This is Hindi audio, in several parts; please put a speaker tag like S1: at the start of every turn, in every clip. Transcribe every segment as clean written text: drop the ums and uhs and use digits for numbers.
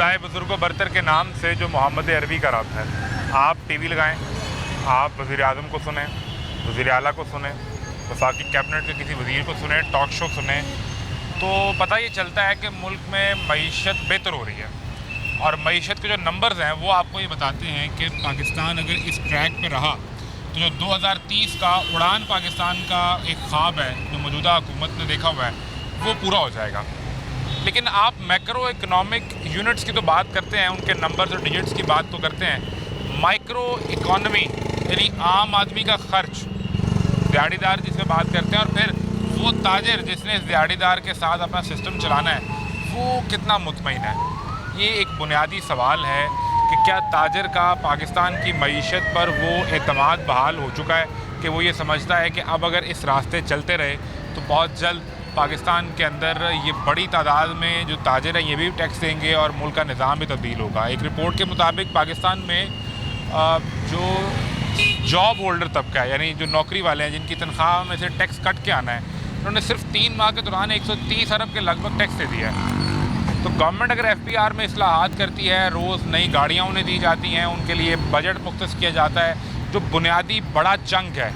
S1: खुदाए बुजुर्गो बरतर के नाम से जो मोहम्मद अरबी का रब्त है, आप टीवी लगाएं, आप वज़ीर आज़म को सुने, वज़ीर आला को सुने, वफाकी कैबिनेट के किसी वज़ीर को सुने, टॉक शो सुने, तो पता ये चलता है कि मुल्क में मईशत बेहतर हो रही है। और मईशत के जो नंबर्स हैं वो आपको ये बताते हैं कि पाकिस्तान अगर इस ट्रैक पे रहा तो जो 2030 का उड़ान पाकिस्तान का एक ख्वाब है जो मौजूदा हुकूमत ने देखा हुआ है वो पूरा हो जाएगा। लेकिन आप मैक्रो इकनॉमिक यूनिट्स की तो बात करते हैं, उनके नंबर्स और डिजिट्स की बात तो करते हैं, माइक्रो इकॉनमी यानी आम आदमी का खर्च, दिहाड़ीदार जिसमें बात करते हैं, और फिर वो ताजिर जिसने इस दिहाड़ीदार के साथ अपना सिस्टम चलाना है वो कितना मुतमईन है। ये एक बुनियादी सवाल है कि क्या ताजिर का पाकिस्तान की मईशत पर वो एतमाद बहाल हो चुका है कि वो ये समझता है कि अब अगर इस रास्ते चलते रहे तो बहुत जल्द पाकिस्तान के अंदर ये बड़ी तादाद में जो ताजिर हैं ये भी टैक्स देंगे और मुल्क का निज़ाम भी तब्दील होगा। एक रिपोर्ट के मुताबिक पाकिस्तान में जो जॉब होल्डर तबका है यानी जो नौकरी वाले हैं जिनकी तनख्वाह में से टैक्स कट के आना है, उन्होंने सिर्फ 3 माह के दौरान 130 अरब के लगभग टैक्स दे दिया है। तो गवर्नमेंट अगर FPR में इस्लाहात करती है, रोज़ नई गाड़ियाँ उन्हें दी जाती हैं, उनके लिए बजट मुख्तस किया जाता है, जो बुनियादी बड़ा चंक है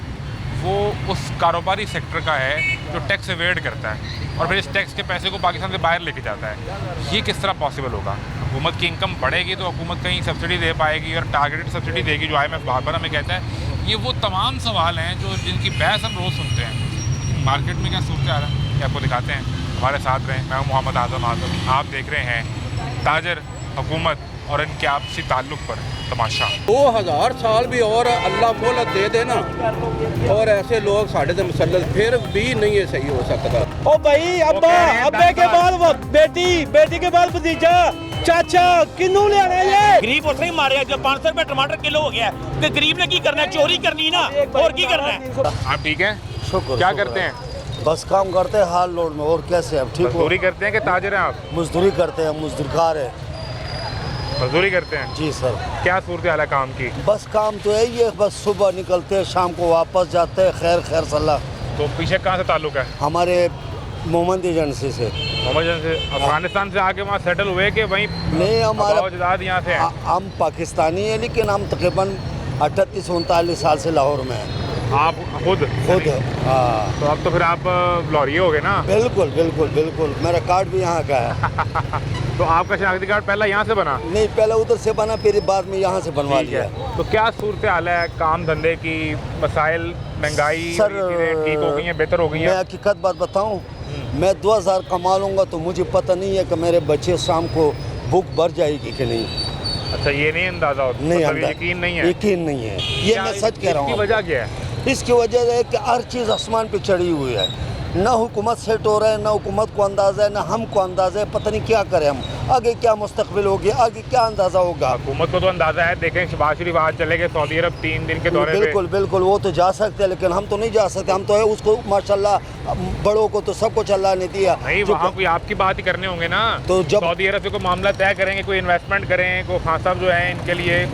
S1: वो उस कारोबारी सेक्टर का है जो टैक्स एवेड करता है और फिर इस टैक्स के पैसे को पाकिस्तान से बाहर लेके जाता है। ये किस तरह पॉसिबल होगा? हुकूमत की इनकम बढ़ेगी तो हुकूमत कहीं सब्सिडी दे पाएगी और टारगेटेड सब्सिडी देगी जो IMF बार बार हमें कहता है। ये वो तमाम सवाल हैं जो जिनकी बहस हम रोज़ सुनते हैं। मार्केट में क्या सूरत आ रहा है ये आपको दिखाते हैं, हमारे साथ रहें। मैं मोहम्मद आज़म, आप देख रहे हैं ताजर, हुकूमत और इनके आपसी ताल्लुक़ पर तमाशा।
S2: 2000 साल भी और अल्लाह मोहलत दे देना और ऐसे लोग साढ़े से मुसल्लत फिर भी नहीं है सही हो सकता।
S3: ओ भाई अब्बा, अब्बे के बाद बेटी, बेटी के बाद भतीजा, चाचा किन्नू ले आना ये गरीब उसे ही मारे जब 500 रुपए टमाटर किलो हो गया तो गरीब ने की करना है? चोरी करनी ना और की करना है।
S1: आप ठीक हैं?
S4: शुक्र।
S1: क्या करते हैं?
S4: बस काम करते हैं हाल लोड में, और कैसे अब ठीक
S1: मजदूरी करते हैं कि ताजिर हैं आप?
S4: मजदूरी करते हैं, मजदूरकार है।
S1: मजदूरी करते हैं?
S4: जी सर।
S1: क्या सूरत हाल है काम की?
S4: बस काम तो यही है, बस सुबह निकलते हैं शाम को वापस जाते हैं। खैर खैर सल्ला।
S1: तो पीछे कहाँ से ताल्लुक है?
S4: हमारे मोहम्मद एजेंसी से।
S1: मोहम्मद से अफगानिस्तान से आके वहाँ सेटल हुए कि वहीं
S4: नहीं,
S1: हमारे यहाँ से हैं?
S4: हम पाकिस्तानी हैं लेकिन हम तकरीबन 38-39 साल से लाहौर में हैं।
S1: आप खुद?
S4: हाँ।
S1: तो अब तो फिर आप लॉरी हो गए ना?
S4: बिल्कुल बिल्कुल बिल्कुल, मेरा कार्ड भी यहाँ का है।
S1: तो आपका शनाख्ती कार्ड पहला यहाँ से बना?
S4: नहीं, पहले उधर से बना, फिर बाद में यहाँ से बनवा लिया।
S1: तो क्या सूरत हाल है काम धंधे की, मसाइल, महंगाई ठीक हो गई है, बेहतर हो गई है?
S4: मैं हकीकत बात बताऊँ, मैं 2000 कमा लूँगा तो मुझे पता नहीं है कि मेरे बच्चे शाम को भूख भर जाएगी कि नहीं।
S1: अच्छा, ये नहीं अंदाजा होता?
S4: नहीं,
S1: यकीन नहीं है?
S4: यकीन नहीं है, ये मैं सच कह रहा हूँ।
S1: इसकी वजह क्या है?
S4: इसकी वजह है कि हर चीज़ आसमान पे चढ़ी हुई है, ना हुकूमत सेट हो रहा है, ना हुकूमत को अंदाज़ा है, ना हमको अंदाज़ा है। पता नहीं क्या करें हम, आगे क्या मुस्तकबिल होगी, आगे क्या अंदाज़ा होगा।
S1: हुकूमत को तो अंदाज़ा है, देखें शहबाज शरीफ आज चले गए सऊदी अरब 3 दिन के दौरे पे।
S4: बिल्कुल बिल्कुल, वो तो जा सकते हैं लेकिन हम तो नहीं जा सकते। हम तो है उसको माशाल्लाह बड़ों को तो सबको अल्लाह ने दिया।
S1: नहीं, वहाँ कोई आपकी बात ही करने होंगे ना।
S4: तो जब
S1: सऊदी अरब से कोई मामला तय करेंगे, कोई इन्वेस्टमेंट करें, कोई खान साहब जो है इनके लिए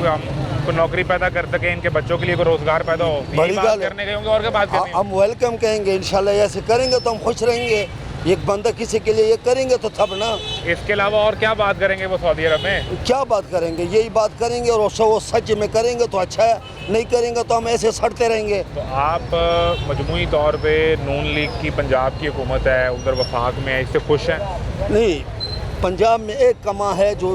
S1: कोई नौकरी पैदा कर सके, इनके बच्चों के लिए कोई रोजगार पैदा हो,
S4: बड़ी बात
S1: करने गए होंगे। और क्या बात करनी?
S4: हम वेलकम कहेंगे इंशाल्लाह, ऐसे करेंगे तो हम खुश रहेंगे। एक बंदा किसी के लिए ये करेंगे तो तब ना।
S1: इसके अलावा और क्या बात करेंगे वो सऊदी अरब में?
S4: क्या बात करेंगे, यही बात करेंगे और वो सच में करेंगे तो अच्छा है, नहीं करेंगे तो हम ऐसे सड़ते रहेंगे।
S1: तो आप मजमूई तौर पे नून लीग की पंजाब की हुकूमत है, उधर वफाक में है, इससे खुश हैं?
S4: नहीं, पंजाब में एक कमा है जो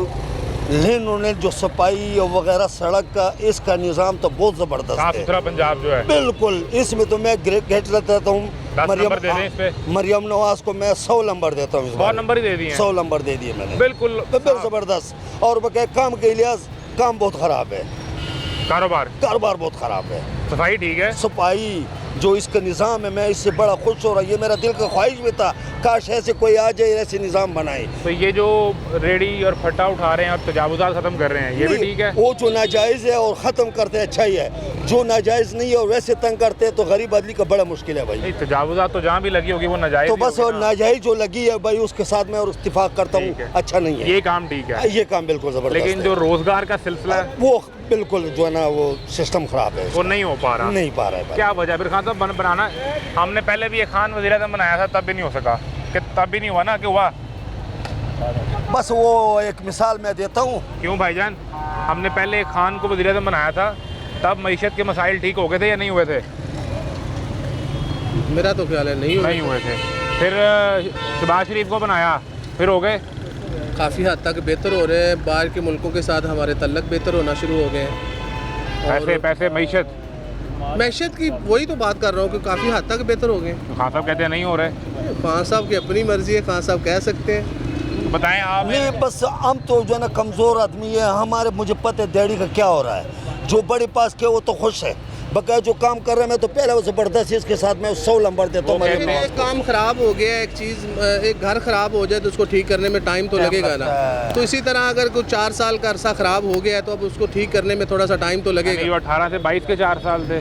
S4: लेन उन्हें जो सफाई और वगैरह सड़क का, इसका निज़ाम तो बहुत ज़बरदस्त है।
S1: साफ सुथरा पंजाब जो है
S4: बिल्कुल, इसमें तो मैं ग्रेट देता हूँ।
S1: 10 नंबर दे दें इस पे?
S4: मरियम नवाज को मैं 100 नंबर देता हूँ।
S1: 100 नंबर ही दे दिए?
S4: 100 नंबर दे दिए मैंने।
S1: बिल्कुल
S4: ज़बरदस्त। और बल्कि काम के लिहाज काम बहुत ख़राब है,
S1: कारोबार
S4: बहुत ख़राब है।
S1: सफाई ठीक है?
S4: सफाई जो इसका निज़ाम है, मैं इससे बड़ा खुश हो रहा। ये मेरा दिल का ख्वाहिश भी था, काश ऐसे कोई आ जाए, ऐसे निज़ाम बनाए।
S1: तो ये जो रेडी और फट्टा उठा रहे हैं और तजावुज़ात ख़त्म कर रहे हैं, ये भी ठीक है?
S4: वो जो नाजायज़ है और ख़त्म करते हैं अच्छा ही है, जो नाजायज़ नहीं है और वैसे तंग करते हैं तो गरीब आदमी का बड़ा मुश्किल है भाई।
S1: नहीं, तजावुज़ात तो जहाँ भी लगी होगी वो नाजायज़
S4: तो बस, और नाजायज़ जो लगी है भाई उसके साथ मैं और इत्तेफाक करता हूँ, अच्छा नहीं है
S1: ये काम, ठीक है?
S4: ये काम बिल्कुल ज़बरदस्त।
S1: लेकिन जो रोजगार का सिलसिला है
S4: वो बिल्कुल जो है ना वो सिस्टम ख़राब है,
S1: वो नहीं हो पा रहा।
S4: नहीं पा रहा है।
S1: क्या वजह? फिर खान साहब बनाना, हमने पहले भी एक खान वज़ीर-ए-आज़म बनाया था, तब भी नहीं हो सका, कि तब भी नहीं हुआ ना, कि हुआ?
S4: बस वो एक मिसाल मैं देता हूँ।
S1: क्यों भाईजान, हमने पहले एक खान को वज़ीर-ए-आज़म बनाया था, तब मईशत के मसाइल ठीक हो गए थे या नहीं हुए थे?
S2: मेरा तो ख्याल है नहीं
S1: हुए थे। फिर शहबाज शरीफ को बनाया, फिर हो गए।
S2: काफ़ी हद तक बेहतर हो रहे हैं। बाहर के मुल्कों के साथ हमारे तल्लक बेहतर होना शुरू हो गए हैं।
S1: पैसे मईशत
S2: मैशत की वही तो बात कर रहा हूँ कि काफ़ी हद तक बेहतर हो गए।
S1: खान साहब कहते हैं नहीं हो रहे।
S2: खान साहब की अपनी मर्जी है, खान साहब कह सकते हैं।
S1: बताएं आप।
S4: नहीं, बस हम तो जो है ना कमज़ोर आदमी है, हमारे मुझे पता है दिहाड़ी का क्या हो रहा है। जो बड़े पास के वो तो खुश है, बकाया जो काम कर रहे हैं मैं तो पहले वो ज़बरदस्त इसके साथ मैं 100 नंबर देता हूँ।
S2: लेकिन एक काम ख़राब हो गया, एक चीज़, एक घर ख़राब हो जाए तो उसको ठीक करने में टाइम तो लगेगा ना। तो इसी तरह अगर कोई 4 साल का अरसा ख़राब हो गया है तो अब उसको ठीक करने में थोड़ा सा टाइम तो लगेगा।
S1: 18 से 22 के 4 साल थे,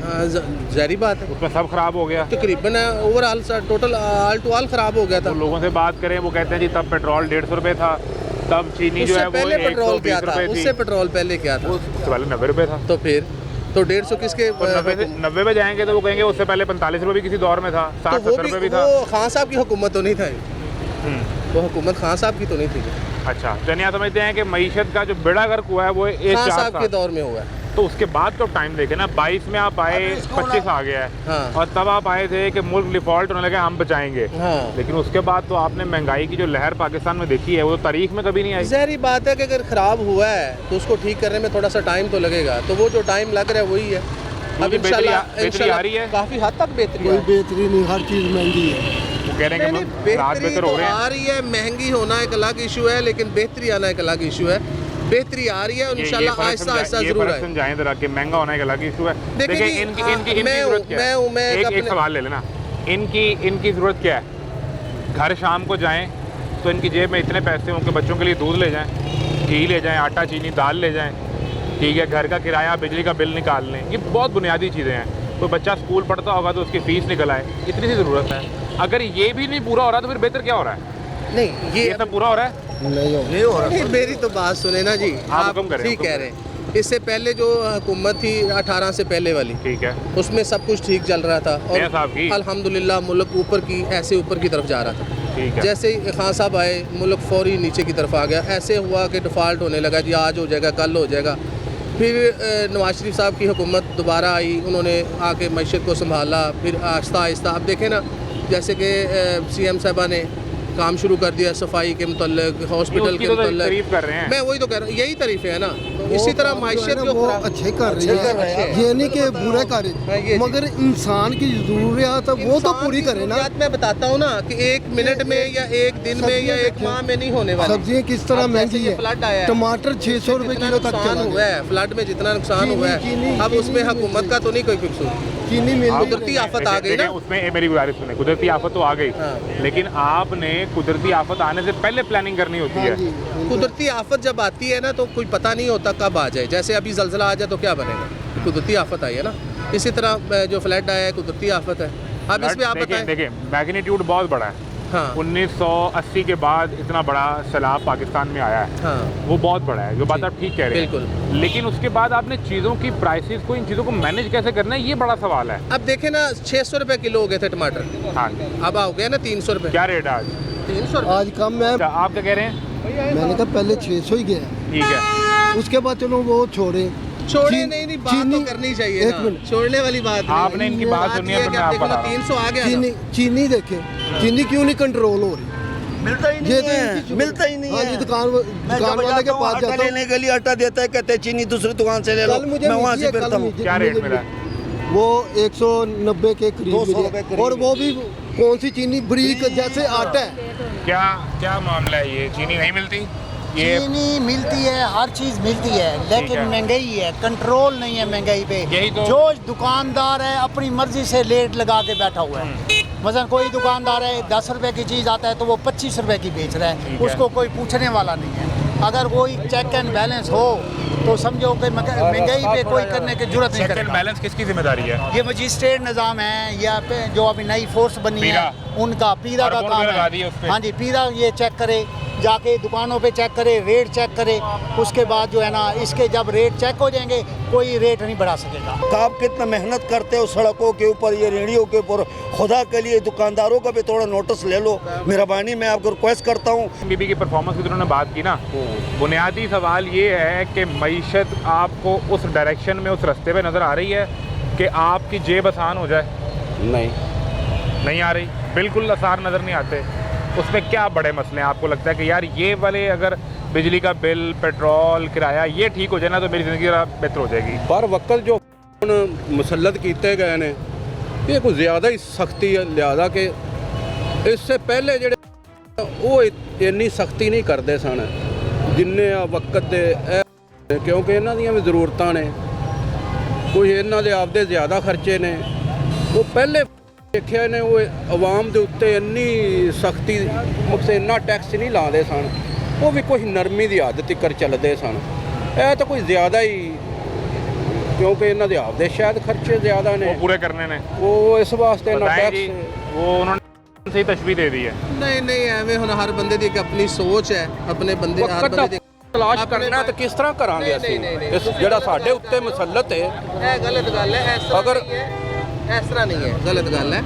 S2: जारी बात है,
S1: उसमें सब खराब हो गया।
S2: तकरीबन overall total all to all ख़राब हो गया था।
S1: तो लोगों से बात करें, वो कहते हैं जी तब पेट्रोल 150 रुपये था, तब चीनी जो है वो
S2: पहले पेट्रोल क्या था,
S1: 120 रुपये
S2: उससे
S1: थी।
S2: पेट्रोल पहले क्या था?
S1: उससे पहले 90 रुपये था।
S2: तो फिर तो 150 किसके?
S1: 90 पे जाएंगे तो वो कहेंगे उससे पहले 45 रुपये भी किसी दौर में था, 60-70 रुपये भी था।
S2: वो खान साहब की हुकूमत तो नहीं था, वो हुकूमत खान साहब की तो नहीं थी।
S1: अच्छा, चलिए समझते हैं कि मईशत का जो बेड़ा गर्क हुआ है वो एक
S2: खान
S1: 4
S2: साहब के
S1: साल,
S2: दौर में हुआ है।
S1: तो उसके बाद तो टाइम देखे ना, 22 में आप आए, 25 आ गया है।
S2: हाँ।
S1: और तब आप आए थे कि मुल्क डिफॉल्ट होने लगे, हम बचाएंगे।
S2: हाँ।
S1: लेकिन उसके बाद तो आपने महंगाई की जो लहर पाकिस्तान में देखी है वो तो तारीख में कभी नहीं आई।
S2: ज़ाहिर बात है कि अगर ख़राब हुआ है तो उसको ठीक करने में थोड़ा सा टाइम तो लगेगा, तो वो जो टाइम लग रहा है वही है। अब
S1: बेहतरी आ रही है,
S2: काफ़ी हद तक बेहतरी
S4: कोई बेहतरी नहीं, हर चीज़ महंगी है।
S1: वो कह रहे हैं कि रात
S2: बेहतरी
S1: बेहतर
S2: तो
S1: हो रहे
S2: आ
S1: हैं।
S2: रही है, महंगी होना एक अलग इशू है, लेकिन बेहतरी आना एक अलग इशू है। बेहतरी आ रही है और इंशाल्लाह आहिस्ता आहिस्ता जरूर आए।
S1: समझाएं जरा कि महंगा होना एक अलग इशू है। देखिए इनकी जरूरत क्या है? एक सवाल ले लेना, इनकी ज़रूरत क्या है? घर शाम को जाएं तो इनकी जेब में इतने पैसे हों कि बच्चों के लिए दूध ले जाएं, घी ले जाएं, आटा चीनी दाल ले जाएं, ठीक है, घर का किराया बिजली का बिल निकाल लें। ये बहुत बुनियादी चीज़ें हैं। कोई बच्चा स्कूल पढ़ता होगा तो उसकी फ़ीस निकल आए, इतनी सी ज़रूरत है। अगर ये भी नहीं पूरा हो रहा तो फिर बेहतर क्या हो रहा है?
S2: नहीं,
S1: ये सब पूरा हो रहा है?
S2: नहीं, मेरी तो बात सुने ना जी,
S1: आप
S2: आप
S1: हुक्म करें,
S2: ठीक
S1: हुक्म
S2: कह रहे हैं। इससे पहले जो हुकूमत थी 18 से पहले वाली,
S1: ठीक है,
S2: उसमें सब कुछ ठीक चल रहा था
S1: मियां साहब की।
S2: और अल्हम्दुलिल्लाह मुल्क ऐसे ऊपर की तरफ जा रहा था।
S1: ठीक है।
S2: जैसे ही खान साहब आए मुल्क फौरी नीचे की तरफ आ गया। ऐसे हुआ कि डिफ़ॉल्ट होने लगा जी, आज हो जाएगा कल हो जाएगा। फिर नवाज शरीफ साहब की हुकूमत दोबारा आई, उन्होंने आके मईशत को संभाला। फिर आहिस्ता आहिस्ता अब देखें ना, जैसे कि CM साहबा ने काम शुरू कर दिया सफाई के मुतल्लिक, हॉस्पिटल के मुतल्लिक।
S1: तारीफ कर रहे हैं।
S2: मैं वही तो कह रहा हूँ, यही तारीफ़ है ना। इसी तरह माइशत जो
S5: वो अच्छे कर रही है, ये नहीं कि बुरे कर
S2: हाँ,
S5: रही,
S2: ये
S5: मगर इंसान की जरूरियात है वो तो पूरी करे ना।
S2: मैं बताता हूँ ना कि 1 मिनट में या 1 दिन में या 1 माह में नहीं होने वाली।
S5: सब्जियाँ किस तरह महंगी है,
S2: फ्लड आया है,
S5: टमाटर 600 रुपए किलो तक
S2: नुकसान
S5: चला
S2: हुआ
S5: गया।
S2: है, फ्लड में जितना नुकसान
S5: चीनी-
S2: हुआ है,
S5: चीनी-
S2: अब उसमें
S5: चीनी
S2: हुकूमत का तो नहीं कोई कसूर।
S5: चीनी मिल
S2: कुदरती आफत आ गई ना।
S1: उसमें मेरी गुजारिश सुने, कुदरती आफत तो आ गई,
S2: हाँ।
S1: लेकिन आपने कुदरती आफत आने से पहले प्लानिंग करनी होती है।
S2: कुदरती आफत जब आती है ना तो कोई पता नहीं होता कब आ जाए। जैसे अभी ज़लज़ला आ जाए तो क्या बनेगा, कुदरती आफत आई है ना। इसी तरह जो फ्लड आया है कुदरती आफत है। अब इसमें आप बताएं।
S1: देखिए मैग्नीट्यूड बहुत बड़ा है।
S2: हाँ
S1: 1980 के बाद इतना बड़ा सैलाब पाकिस्तान में आया है,
S2: हाँ
S1: वो बहुत बड़ा है, जो बात आप ठीक कह रहे हैं।
S2: बिल्कुल।
S1: लेकिन उसके बाद आपने चीज़ों की प्राइसेस को, इन चीज़ों को मैनेज कैसे करना है, ये बड़ा सवाल है।
S2: अब देखें ना, 600 रुपये किलो हो गए थे टमाटर,
S1: हाँ,
S2: अब हो गया ना 300 रुपये।
S1: क्या रेट है आज?
S2: 300 रुपये।
S5: आज कम है,
S1: अच्छा, आप क्या कह रहे हैं?
S5: मैंने कहा पहले 600 ही गया,
S1: ठीक है,
S5: उसके बाद चलो वो छोड़े।
S2: छोड़े
S5: चीन-
S2: नहीं, बात तो
S5: चीनी-
S2: करनी चाहिए
S5: एक
S2: ना,
S5: मिनट।
S2: छोड़ने वाली बात नहीं।
S1: आपने इनकी बात सुनी है,
S2: ये
S1: फिर
S2: कि
S1: मैं
S2: आप
S1: आपको
S2: देखो ना,
S1: बता रहा हूँ।
S2: 300 आ गया ना।
S5: चीनी देखे, चीनी क्यों नहीं कंट्रोल हो रही?
S4: मिलता ही
S5: ये
S4: नहीं
S5: तो इनकी
S4: है, मिलता ही नहीं
S5: हाँ जी,
S4: है।
S5: दुकान
S4: मैं
S5: दुकान
S4: जब
S5: वाले के
S4: जाता हूँ
S5: पास
S4: आटा
S5: जाता हूँ,
S4: लेने के लिए, आटा देता है, कहते हैं चीनी दूसरी दुकान से ले लो।
S5: कल मुझे
S4: मैं वहाँ से
S5: मिली है,
S4: फिरता हूँ।
S1: क्या रेट मिला?
S5: वो 190 के करीब
S4: 200
S5: मिली
S4: रुपए
S5: है।
S4: करीब
S5: और वो भी कौन सी चीनी, ब्रीक जैसे आटा है।
S1: क्या क्या मामला है, ये चीनी नहीं मिलती? ये
S6: चीनी मिलती है, हर चीज़ मिलती है, लेकिन
S1: है।
S6: महंगाई है, कंट्रोल नहीं है महंगाई पे।
S1: यही तो-
S6: जो दुकानदार है अपनी मर्जी से रेट लगा के बैठा हुआ है। मसलन कोई दुकानदार है 10 रुपए की चीज़ आता है तो वो 25 रुपए की बेच रहा है, उसको कोई पूछने वाला नहीं है। अगर कोई चेक एंड बैलेंस हो तो समझो कि महंगाई पे कोई करने की जरूरत नहीं
S1: चेक एंड
S6: करेगा।
S1: बैलेंस किसकी जिम्मेदारी है?
S6: ये मजिस्ट्रेट निज़ाम है या जो अभी नई फोर्स बनी है
S1: पीरा।
S6: उनका, पीरा
S1: और
S6: का
S1: बोर्ड
S6: काम
S1: में लगा दिए उस पे।
S6: है। हाँ जी, पीरा ये चेक करे जाके दुकानों पे चेक करे, रेट चेक करे, उसके बाद जो है ना इसके जब रेट चेक हो जाएंगे कोई रेट नहीं बढ़ा सकेगा।
S4: आप कितना मेहनत करते हो सड़कों के ऊपर, ये रेहड़ियों के ऊपर, खुदा के लिए दुकानदारों का भी थोड़ा नोटिस ले लो, मेहरबानी मैं आपको रिक्वेस्ट करता हूँ।
S1: बीबी की परफॉर्मेंस की तो उन्होंने बात की ना, बुनियादी सवाल ये है कि मईशत आपको उस डायरेक्शन में, उस रास्ते पे नज़र आ रही है कि आपकी जेब आसान हो जाए? नहीं आ रही, बिल्कुल आसार नज़र नहीं आते। उसमें क्या बड़े मसले हैं आपको लगता है कि यार ये वाले, अगर बिजली का बिल, पेट्रोल, किराया ये ठीक हो जाए ना तो मेरी ज़िंदगी बेहतर हो जाएगी?
S7: पर वक्त जो मुसल्लत किए गए ने ये कुछ ज़्यादा ही सख्ती है, लिहाजा कि इससे पहले ਜਿਹੜੇ ਉਹ ਇੰਨੀ ਸਖਤੀ ਨਹੀਂ ਕਰਦੇ ਸਨ ਜਿੰਨੇ ਆ ਵਕਤ ਦੇ, ਕਿਉਂਕਿ ਇਹਨਾਂ ਦੀਆਂ ਵੀ ਜ਼ਰੂਰਤਾਂ ਨੇ, ਕੁਝ ਇਹਨਾਂ ਦੇ ਆਪਦੇ ਜ਼ਿਆਦਾ ਖਰਚੇ ਨੇ। ਉਹ ਪਹਿਲੇ ਦੇਖਿਆ ਨੇ ਉਹ ਆਵਾਮ ਦੇ ਉੱਤੇ ਇੰਨੀ ਸਖਤੀ ਮੁਕਤ ਇੰਨਾ ਟੈਕਸ ਨਹੀਂ ਲਾਉਂਦੇ ਸਨ, ਉਹ ਵੀ ਕੁਝ ਨਰਮੀ ਦੀ ਹੱਦ ਤੱਕ ਚੱਲਦੇ ਸਨ। ਇਹ ਤਾਂ ਕੋਈ ਜ਼ਿਆਦਾ ਹੀ, ਕਿਉਂਕਿ ਇਹਨਾਂ ਦੇ ਆਪਦੇ ਸ਼ਾਇਦ ਖਰਚੇ ਜ਼ਿਆਦਾ ਨੇ,
S1: वो पूरे करने ने
S7: ਉਹ ਇਸ ਵਾਸਤੇ ਇਹਨਾਂ
S1: बताएं जी,
S7: ਟੈਕਸ
S1: वो उन्होंने सही तशबीह दे दी है।
S2: नहीं ਐਵੇਂ ਹੁਣ ਹਰ ਬੰਦੇ ਦੀ ਇੱਕ ਆਪਣੀ ਸੋਚ ਹੈ, ਆਪਣੇ ਬੰਦੇ ਹਰ ਬੰਦੇ ਦੀ
S7: ਤਲਾਸ਼ ਕਰਨਾ ਤੇ ਕਿਸ ਤਰ੍ਹਾਂ ਕਰਾਂਗੇ ਅਸੀਂ? ਇਸ ਜਿਹੜਾ ਸਾਡੇ ਉੱਤੇ ਮੁਸੱਲਤ ਹੈ,
S2: ਇਹ ਗਲਤ ਗੱਲ ਹੈ। ਇਸ ਤਰ੍ਹਾਂ
S7: ਅਗਰ-
S2: ਨਹੀਂ ਹੈ, ਇਸ ਤਰ੍ਹਾਂ ਨਹੀਂ ਹੈ, ਗਲਤ ਗੱਲ ਹੈ।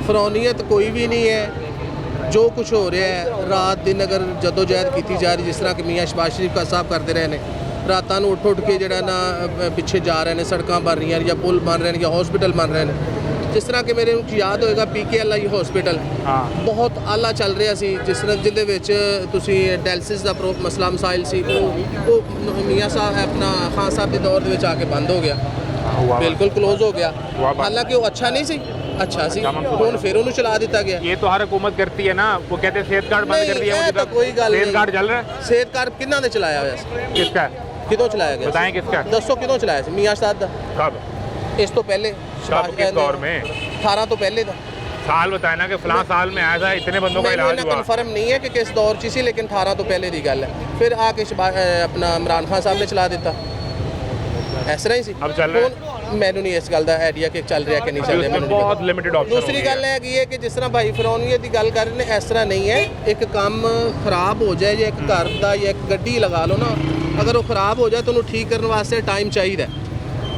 S2: ਫਰੌਨੀਅਤ ਕੋਈ ਵੀ ਨਹੀਂ ਹੈ। ਜੋ ਕੁਝ ਹੋ ਰਿਹਾ ਹੈ ਰਾਤ ਦਿਨ ਅਗਰ ਜਦੋਜਹਿਦ ਕੀਤੀ ਜਾ ਰਹੀ, ਜਿਸ ਤਰ੍ਹਾਂ ਕਿ ਮੀਆਂ ਸ਼ਬਾਜ਼ ਸ਼ਰੀਫ ਦਾ ਸਾਹਿਬ ਕਰਦੇ ਰਹੇ ਨੇ, ਰਾਤਾਂ ਨੂੰ ਉੱਠ ਕੇ ਜਿਹੜਾ ਨਾ ਪਿੱਛੇ ਜਾ ਰਹੇ ਨੇ, ਸੜਕਾਂ ਬਣ ਰਹੀਆਂ ਨੇ ਜਾਂ ਪੁਲ ਬਣ ਰਹੇ ਨੇ ਜਾਂ ਹਸਪੀਟਲ ਬਣ ਰਹੇ ਨੇ। ਜਿਸ ਤਰ੍ਹਾਂ ਕਿ ਮੇਰੇ ਨੂੰ ਯਾਦ ਹੋਏਗਾ PKLI ਹਸਪੀਟਲ ਬਹੁਤ ਆਲਾ ਚੱਲ ਰਿਹਾ ਸੀ, ਜਿਸ ਤਰ੍ਹਾਂ ਜਿਹਦੇ ਵਿੱਚ ਤੁਸੀਂ ਡਾਇਲਿਸਿਸ ਦਾ ਮਸਲਾ ਮਸਾਇਲ ਸੀ, ਉਹ ਮੀਆਂ ਸਾਹਿਬ ਆਪਣਾ ਖਾਨ ਸਾਹਿਬ ਦੇ ਦੌਰ ਦੇ ਵਿੱਚ ਆ ਕੇ ਬੰਦ ਹੋ ਗਿਆ, ਬਿਲਕੁਲ ਕਲੋਜ਼ ਹੋ ਗਿਆ। ਹਾਲਾਂਕਿ ਉਹ ਅੱਛਾ ਨਹੀਂ ਸੀ, अच्छा सी ਹੁਣ ਫਿਰ ਉਹਨੂੰ ਚਲਾ ਦਿੱਤਾ ਗਿਆ।
S1: ये तो हर हुकूमत करती है ना, वो कहते हैं सेहत कार्ड बंद कर दिया,
S2: नहीं, तो कोई गल
S1: सेहत
S2: नहीं।
S1: कार्ड चल रहा है?
S2: ਸਿਹਤ ਕਾਰਡ ਕਿਹਨਾਂ ਨੇ ਚਲਾਇਆ ਹੋਇਆ ਸੀ?
S1: किसका है?
S2: ਕਿਦੋਂ ਚਲਾਇਆ ਗਿਆ?
S1: बताएं किसका?
S2: ਦੱਸੋ ਕਿਦੋਂ ਚਲਾਇਆ ਸੀ? ਮੀਆਂ ਸ਼ਾਦ ਦਾ?
S1: कब?
S2: ਇਸ ਤੋਂ ਪਹਿਲੇ
S1: कब, किस दौर में?
S2: 18 ਤੋਂ ਪਹਿਲੇ ਦਾ
S1: साल बताए ना कि फलां साल में आया था, इतने बंदों का इलाज हुआ।
S2: कन्फर्म नहीं है कि किस दौर च सी, लेकिन 18 ਤੋਂ ਪਹਿਲੇ ਦੀ ਗੱਲ ਹੈ। ਫਿਰ ਆ ਕੇ ਆਪਣਾ ਇਮਰਾਨ ਖਾਨ ਸਾਹਿਬ ਨੇ ਚਲਾ ਦਿੱਤਾ, ਇਸ ਤਰ੍ਹਾਂ ਹੀ ਸੀ।
S1: अब चल रहा है?
S2: ਮੈਨੂੰ ਨਹੀਂ ਇਸ ਗੱਲ ਦਾ ਆਈਡੀਆ ਕਿ ਚੱਲ ਰਿਹਾ ਕਿ ਨਹੀਂ ਚੱਲ ਰਿਹਾ, ਮੈਨੂੰ ਨਹੀਂ
S1: बहुत
S2: ਪਤਾ।
S1: Limited option.
S2: ਦੂਸਰੀ ਗੱਲ ਹੈਗੀ ਹੈ ਕਿ ਜਿਸ ਤਰ੍ਹਾਂ ਭਾਈ ਫਰੌਨੀਅਤ ਦੀ ਗੱਲ ਕਰ ਰਹੇ ਨੇ, ਇਸ ਤਰ੍ਹਾਂ ਨਹੀਂ ਹੈ। ਇੱਕ ਕੰਮ ਖਰਾਬ ਹੋ ਜਾਏ ਜਾਂ ਇੱਕ ਘਰ ਦਾ ਜਾਂ ਇੱਕ ਗੱਡੀ ਲਗਾ ਲਓ ਨਾ, ਅਗਰ ਉਹ ਖਰਾਬ ਹੋ ਜਾਏ ਤਾਂ ਉਹਨੂੰ ਠੀਕ ਕਰਨ ਵਾਸਤੇ ਟਾਈਮ ਚਾਹੀਦਾ।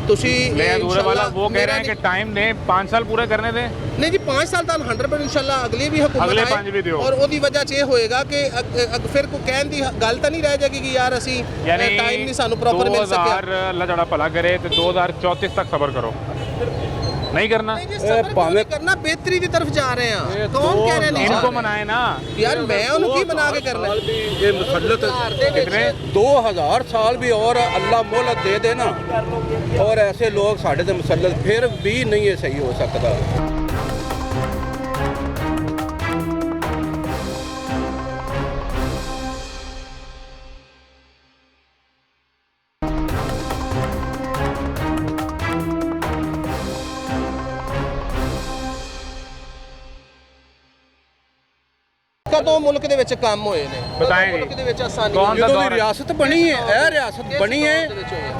S2: ਤੁਸੀਂ
S1: मैं अधूरे वाला वो कह
S2: मेरा
S1: रहे हैं कि टाइम दें, 5 साल पूरे करने दें।
S2: नहीं जी, 5 साल तक 100% इंशाल्लाह अगली भी हुकूमत
S1: अगले
S2: आए,
S1: 5 भी दिओ।
S2: और ਉਹਦੀ ਵਜ੍ਹਾ 'ਚ ਇਹ ਹੋਏਗਾ ਕਿ ਫਿਰ ਕੋਈ ਕਹਿਣ ਦੀ ਗੱਲ ਤਾਂ ਨਹੀਂ ਰਹਿ ਜਾਏਗੀ ਕਿ ਯਾਰ ਅਸੀਂ
S1: यानी
S2: ਟਾਈਮ ਨਹੀਂ ਸਾਨੂੰ ਪ੍ਰੋਪਰ ਮਿਲ ਸਕਿਆ।
S1: 2000 अल्लाह जड़ा भला करे तो 2034 तक सब्र करो, नहीं करना?
S2: नहीं जी, सब्र क्यों नहीं करना, बेहतरी की तरफ जा रहे हैं। कौन कह रहे हैं नहीं जा
S1: इनको
S2: रहे?
S1: मनाए ना
S2: यार मैं उन्हें की बना के करना है?
S7: ये मुसल्लत
S2: ਘਰ ਦੇ ਵਿੱਚ
S1: कितने?
S7: 2000 साल भी और अल्लाह मोहलत दे देना, और ऐसे लोग साढ़े से मुसल्लत फिर भी नहीं ये सही हो सकता।
S2: ਕਦੋਂ ਮੁਲਕ ਦੇ ਵਿੱਚ ਕੰਮ ਹੋਏ ਨੇ?
S1: बताएं जी।
S2: ਮੁਲਕ ਦੇ ਵਿੱਚ ਆਸਾਨੀ
S1: कौन सा
S7: ਜਦੋਂ
S1: दौर
S7: ਦੀ
S1: है?
S7: ਰਿਆਸਤ ਬਣੀ ਹੈ, ਇਹ ਰਿਆਸਤ ਬਣੀ ਹੈ,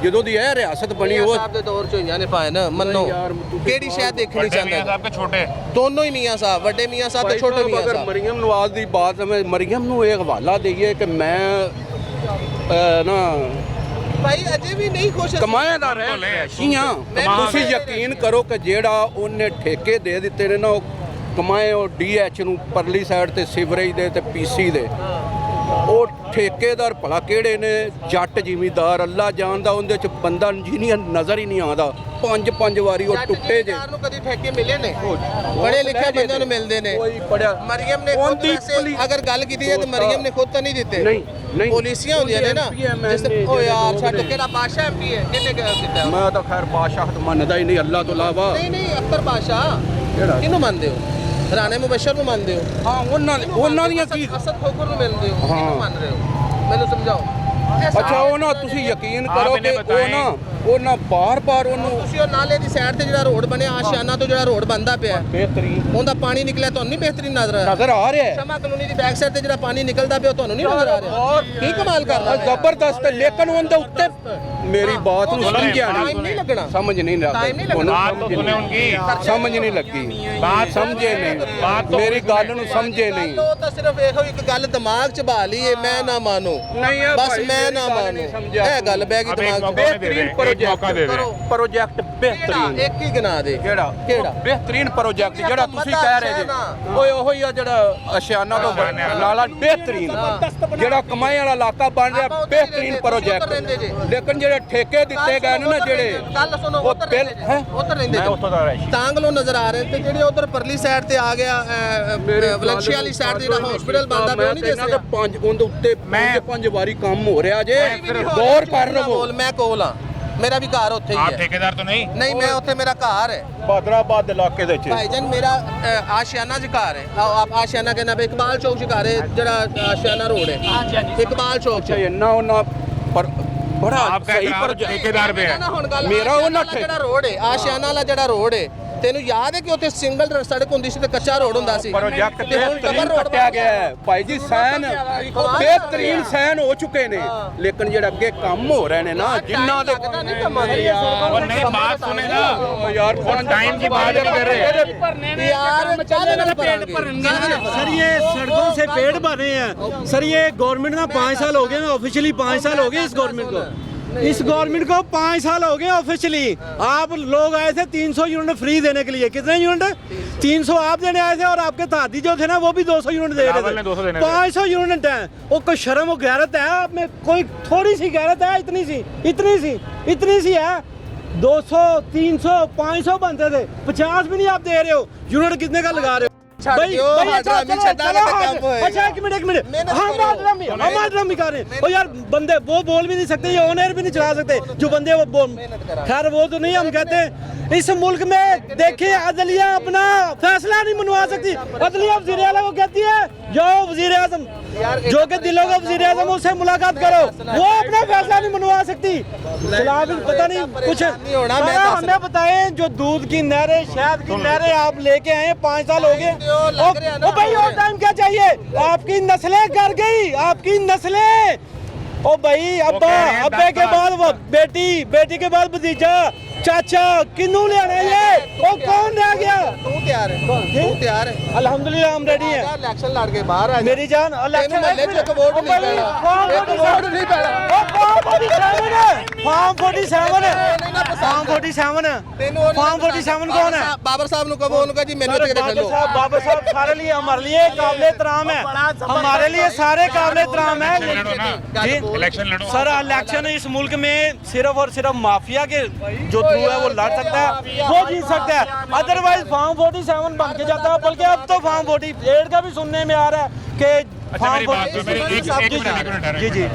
S7: ਜਦੋਂ ਦੀ ਇਹ ਰਿਆਸਤ ਬਣੀ ਉਹ
S2: ਸਾਹਿਬ ਦੇ ਦੌਰ 'ਚ ਹੋਈਆਂ ਨੇ ਭਾਵੇਂ ਨਾ ਮੰਨੋ। ਕਿਹੜੀ ਸ਼ਾਇਦ ਦੇਖਣੀ
S1: बड़े मियां
S2: ਚਾਹੁੰਦਾ?
S1: साहब के छोटे
S2: ਦੋਨੋਂ ਹੀ ਮੀਆਂ ਸਾਹਿਬ, ਵੱਡੇ ਮੀਆਂ ਸਾਹਿਬ ਤੇ ਛੋਟੇ ਮੀਆਂ
S7: ਅਗਰ
S2: ਸਾਹਿਬ।
S7: ਮਰੀਮ ਨਵਾਜ਼ ਦੀ ਬਾਤ ਸਮੇਂ ਮਰੀਮ ਨੂੰ ਇਹ ਹਵਾਲਾ ਦਈਏ ਕਿ ਮੈਂ ਨਾ
S2: ਭਾਈ ਅਜੇ ਵੀ ਨਹੀਂ ਖੁਸ਼ ਅਸੀਂ।
S7: ਕਮਾਏਦਾਰ ਹੈ ਸ਼ੀਆਂ, ਤੁਸੀਂ ਯਕੀਨ ਕਰੋ ਕਿ ਜਿਹੜਾ ਉਹਨੇ ਠੇਕੇ ਦੇ ਦਿੱਤੇ ਨੇ ਨਾ, ਉਹ ਕਮਾਏ ਉਹ DH ਨੂੰ ਪਰਲੀ ਸਾਈਡ ਤੇ ਸੀਵਰੇਜ ਦੇ ਤੇ PC ਦੇ, ਉਹ ਠੇਕੇਦਾਰ ਭਲਾ ਕਿਹੜੇ ਨੇ? ਜੱਟ ਜ਼ਿਮੀਂਦਾਰ ਅੱਲਾ ਜਾਣਦਾ, ਉਹਦੇ ਚ ਬੰਦਾ ਇੰਜੀਨੀਅਰ ਨਜ਼ਰ ਹੀ ਨਹੀਂ ਆਉਂਦਾ। 5 ਵਾਰੀ ਉਹ ਟੁੱਟੇ ਜੇ।
S2: ਸਰਕਾਰ ਨੂੰ ਕਦੀ ਠੇਕੇ ਮਿਲੇ ਨੇ? ਬੜੇ ਲਿਖੇ ਬੰਦਿਆਂ ਨੂੰ ਮਿਲਦੇ ਨੇ।
S7: ਕੋਈ ਪੜਿਆ
S2: ਮਰੀਮ ਨੇ ਖੁਦ ਵੈਸੇ ਅਗਰ ਗੱਲ ਕੀਤੀ ਹੈ ਤਾਂ ਮਰੀਮ ਨੇ ਖੁਦ ਤਾਂ ਨਹੀਂ ਦਿੱਤੇ।
S7: ਨਹੀਂ
S2: ਪਾਲਿਸੀਆਂ ਹੁੰਦੀਆਂ ਨੇ ਨਾ, ਜਿਸ ਉਹ ਯਾਰ ਛੱਡ ਕਿਹੜਾ ਬਾਦਸ਼ਾਹ MP ਹੈ, ਕਿਹਨੇ ਕੀਤਾ?
S7: ਮੈਂ ਤਾਂ ਖੈਰ ਬਾਦਸ਼ਾਹ ਤਾਂ ਮੰਨਦਾ ਹੀ ਨਹੀਂ ਅੱਲਾ ਤੋਂ ਇਲਾਵਾ।
S2: ਨਹੀਂ ਅਖਤਰ ਬਾਦਸ਼ਾਹ ਕਿਹਨੂੰ ਮੰਨਦੇ ਹੋ? ਰਾਣੇ ਮੁਬਸ਼ਰ ਨੂੰ ਮੰਨਦੇ ਹੋ?
S7: ਹਾਂ, ਉਹਨਾਂ ਦੀਆਂ ਕੀ
S2: ਅਸਦ ਖੋਖਰ ਨੂੰ ਮਿਲਦੇ ਹੋ?
S7: ਹਾਂ।
S2: ਕਿਹਨੂੰ ਮੰਨ ਰਹੇ ਹੋ? ਮੈਨੂੰ ਸਮਝਾਓ।
S7: ਅੱਛਾ, ਉਹ ਨਾ ਤੁਸੀਂ ਯਕੀਨ ਕਰੋ
S1: आप इन्हें
S7: ਕਿ ਉਹ ਨਾ
S1: बताएं
S7: ਉਹਨਾਂ ਬਾਰ-ਬਾਰ ਉਹਨੂੰ
S2: ਤੁਸੀਂ ਉਹ ਨਾਲੇ ਦੀ ਸਾਈਡ ਤੇ ਜਿਹੜਾ ਰੋਡ ਬਣਿਆ ਆਸ਼ਿਆਨਾ ਤੋਂ ਜਿਹੜਾ ਰੋਡ ਬਣਦਾ ਪਿਆ
S7: ਬਿਹਤਰੀਨ
S2: ਉਹਦਾ ਪਾਣੀ ਨਿਕਲਿਆ ਤੁਹਾਨੂੰ ਨਹੀਂ ਬਿਹਤਰੀਨ ਨਜ਼ਰ ਆ ਰਿਹਾ?
S7: ਨਜ਼ਰ ਆ ਰਿਹਾ ਹੈ।
S2: ਸ਼ਮਾ ਕਲੋਨੀ ਦੀ ਬੈਕ ਸਾਈਡ ਤੇ ਜਿਹੜਾ ਪਾਣੀ ਨਿਕਲਦਾ ਪਿਆ ਉਹ ਤੁਹਾਨੂੰ ਨਹੀਂ ਨਜ਼ਰ ਆ ਰਿਹਾ? ਕੀ ਕਮਾਲ ਕਰਦਾ ਹੈ?
S7: ਜ਼ਬਰਦਸਤ, ਲੇਕਿਨ ਉਹਦੇ ਉੱਤੇ ਮੇਰੀ ਬਾਤ ਨੂੰ ਸਮਝਿਆ
S2: ਟਾਈਮ ਨਹੀਂ ਲੱਗਣਾ।
S7: ਸਮਝ ਨਹੀਂ
S2: टाइम नहीं लगना।
S1: बात तो सुने उनकी,
S7: ਸਮਝ ਨਹੀਂ ਲੱਗੀ,
S1: बात
S7: ਸਮਝੇ
S1: बात
S7: ਨਹੀਂ
S1: तो
S7: ਮੇਰੀ ਗੱਲ ਨੂੰ ਸਮਝੇ ਨਹੀਂ।
S2: ਉਹ ਤਾਂ ਸਿਰਫ ਇਹੋ ਇੱਕ ਗੱਲ ਦਿਮਾਗ 'ਚ ਬਾ ਲਈ ਏ, ਮੈਂ ਨਾ ਮਾਨੂ
S7: ਨਹੀਂ ਇਹ
S2: ਬਸ
S7: ਭਾਈ
S2: ਮੈਂ
S7: ਮੇਰੀ
S2: ਨਾ
S7: ਗੱਲ
S2: ਮਾਨੂ
S7: ਨਹੀਂ ਸਮਝਿਆ।
S2: ਇਹ ਗੱਲ ਬਹਿ ਗਈ
S1: अब एक
S2: ਦਿਮਾਗ 'ਚ।
S1: मौका दे दे,
S7: बेहतरीन
S1: एक मौका दे दे।
S7: ਪ੍ਰੋਜੈਕਟ ਬਿਹਤਰੀਨ
S2: ਇੱਕ ਹੀ ਗਿਣਾ ਦੇ
S7: ਕਿਹੜਾ
S2: ਕਿਹੜਾ?
S7: ਬਿਹਤਰੀਨ ਪ੍ਰੋਜੈਕਟ ਜਿਹੜਾ ਤੁਸੀਂ ਕਹਿ ਰਹੇ ਜੀ ਓਏ ਉਹੀ ਆ ਜਿਹੜਾ ਆਸ਼ਿਆਨਾ ਤੋਂ ਨਾਲਾ ਬਿਹਤਰੀਨ ਜਿਹੜਾ ਕਮਾਈ ਵਾਲਾ ਇਲਾਕਾ ਬਣ ਰਿਹਾ ਬਿਹਤਰੀਨ ਪ੍ਰੋਜੈਕਟ। ਲੇਕਿਨ ਜਿਹੜੇ ਠੇਕੇ ਦਿੱਤੇ ਗਏ ਨੇ ਨਾ ਜਿਹੜੇ
S2: ਗੱਲ ਸੁਣੋ
S7: ਉਹ
S2: ਉੱਧਰ
S7: ਬਿੱਲ
S2: ਰਹਿੰਦੇ
S7: ਹੈ
S2: ਜੇ, ਉੱਧਰ ਰਹਿੰਦੇ
S7: ਮੈਂ
S2: ਜੇ।
S7: ਉੱਥੋਂ ਦਾ ਰਹਿਸ਼ੀ
S2: ਤਾਂਗਲੋ ਨਜ਼ਰ ਆ ਰਹੇ ਤੇ ਜਿਹੜੇ ਉਧਰ ਪਰਲੀ ਸਾਈਡ ਤੇ ਆ ਗਿਆ ਵਲੰਸ਼ੀ ਵਾਲੀ ਸਾਈਡ ਤੇ ਜਿਹੜਾ ਹਸਪੀਟਲ ਬਣਦਾ ਪਿਆ ਉਹ ਨਹੀਂ ਦਿਸ ਰਿਹਾ?
S7: ਪੰਜ ਉਹਦੇ ਉੱਤੇ ਪੰਜ ਵਾਰੀ ਕੰਮ ਹੋ ਰਿਹਾ ਜੇ ਗੌਰ ਕਰ ਲਵੋ।
S2: ਬੋਲ, ਮੈਂ ਕੋਲ ਆ, ਮੇਰਾ ਵੀ ਘਰ ਉੱਥੇ ਹੀ
S1: आप
S2: ਹੈ।
S1: ठेकेदार तो नहीं?
S2: ਨਹੀਂ ਮੈਂ ਉੱਥੇ ਮੇਰਾ ਘਰ ਹੈ
S7: ਬਾਦਰਾਬਾਦ ਇਲਾਕੇ ਦੇ ਵਿੱਚ
S2: ਭਾਈਜਾਨ, ਮੇਰਾ ਆशियाना ज घर है। आप आशियाना के नाम इकबाल चौक च घर है जरा आशियाना रोड है इकबाल चौक च।
S7: ਇੰਨਾ ਉਹਨਾਂ ਪਰ ਬੜਾ
S1: आपका
S7: ਸਹੀ
S1: इकरार
S7: ਪ੍ਰੋਜੈਕਟ
S1: ठेकेदार पे है।
S7: ਮੇਰਾ ਉਹਨਾਂ
S2: ਜਿਹੜਾ ਰੋਡ ਹੈ ਆशियाना ਵਾਲਾ ਜਿਹੜਾ ਰੋਡ ਹੈ, ਤੈਨੂੰ ਯਾਦ ਹੈ ਕਿ ਉੱਥੇ ਸਿੰਗਲ ਸੜਕ ਹੁੰਦੀ ਸੀ ਤੇ ਕੱਚਾ ਰੋਡ ਹੁੰਦਾ ਸੀ?
S7: ਪ੍ਰੋਜੈਕਟ
S2: ਤੇ ਹੁਣ
S7: ਬਿਹਤਰੀਨ
S2: ਡਬਲ ਰੋਡ
S7: ਕੱਟਿਆ ਗਿਆ ਹੈ ਭਾਈ ਜੀ। ਸੈਨ ਬਿਹਤਰੀਨ ਸੈਨ ਹੋ ਚੁੱਕੇ ਨੇ, ਲੇਕਿਨ ਜਿਹੜਾ ਅੱਗੇ ਕੰਮ ਹੋ ਰਹੇ ਨੇ ਨਾ ਜਿਨ੍ਹਾਂ ਦੇ
S1: और नहीं बात सुने ना
S7: ਯਾਰ
S1: और टाइम की बात नहीं कर रहे।
S2: यार काले वाला पेट भरने
S3: सर ये सड़कों से पेड़ भरे हैं सर। ये गवर्नमेंट ना 5 साल हो गए, ऑफिशियली 5 साल हो गए इस गवर्नमेंट को। इस गवर्नमेंट को 5 साल हो गए ऑफिशियली। आप लोग आए थे 300 यूनिट फ्री देने के लिए। कितने यूनिट? 300 आप देने आए थे और आपके दादी जो थे ना वो भी 200 यूनिट दे
S1: रावल
S3: रहे
S1: ने
S3: थे।
S1: 200 देने थे।
S3: 500 यूनिट है। वो कोई शर्म और गैरत है आप में? कोई थोड़ी सी गैरत है? इतनी सी है। 200 300 500 बनते थे, 50 भी नहीं आप दे रहे हो। यूनिट कितने का लगा रहे हो? अच्छा एक मिनट हम ड्राम भी कर रहे हैं। ओ यार बंदे वो बोल भी नहीं सकते, ये ऑन एयर भी नहीं चला सकते जो बंदे वो बोल। खैर वो तो नहीं हम कहते। इस मुल्क में देखिए अदलिया अपना फैसला नहीं मनवा सकती। अदलिया वज़ीर आला को कहती है जाओ वज़ीर आज़म, जो कि दिलों का वज़ीर आज़म उससे मुलाकात करो, वो अपना फैसला नहीं मनवा सकती। फिलहाल पता नहीं कुछ हमें बताएं। जो दूध की नहरें शहद की नहरें आप लेके आए 5 साल हो गए। ओ भाई और टाइम क्या चाहिए? आपकी नस्लें कर गई, आपकी नस्लें। ओ भाई अब्बा, अब्बे के बाद वो बेटी, बेटी के बाद भतीजा, चाचा, किन्नू ले आना ये? ओ कौन रह गया?
S2: तू तैयार है? तू तैयार है?
S3: अल्हम्दुलिल्लाह हम रेडी हैं।
S2: इलेक्शन लड़ के बाहर आ जा।
S3: मेरी जान
S2: तेनू महल्ले च एक वोट नहीं पैना। एक वोट नहीं पैना।
S3: फॉर्म 47 कौन है?
S2: बाबर साहब नु कहो, उनका जी मेनू ते
S3: बाबर साहब सारे लिए हमारे लिए काबिल एहतराम है। हमारे लिए सारे काबिल एहतराम है। जी
S1: इलेक्शन लड़ो।
S3: सर इलेक्शन इस मुल्क में सिर्फ और सिर्फ माफिया के जो थ्रू है वो लड़ सकता है, वो जीत सकता है। अदरवाइज फॉर्म 47 बन के जाता है। बल्कि अब तो फॉर्म 48 का भी सुनने में आ रहा है कि
S1: अच्छा मेरी बात तो मेरी एक मिनट
S3: जी जी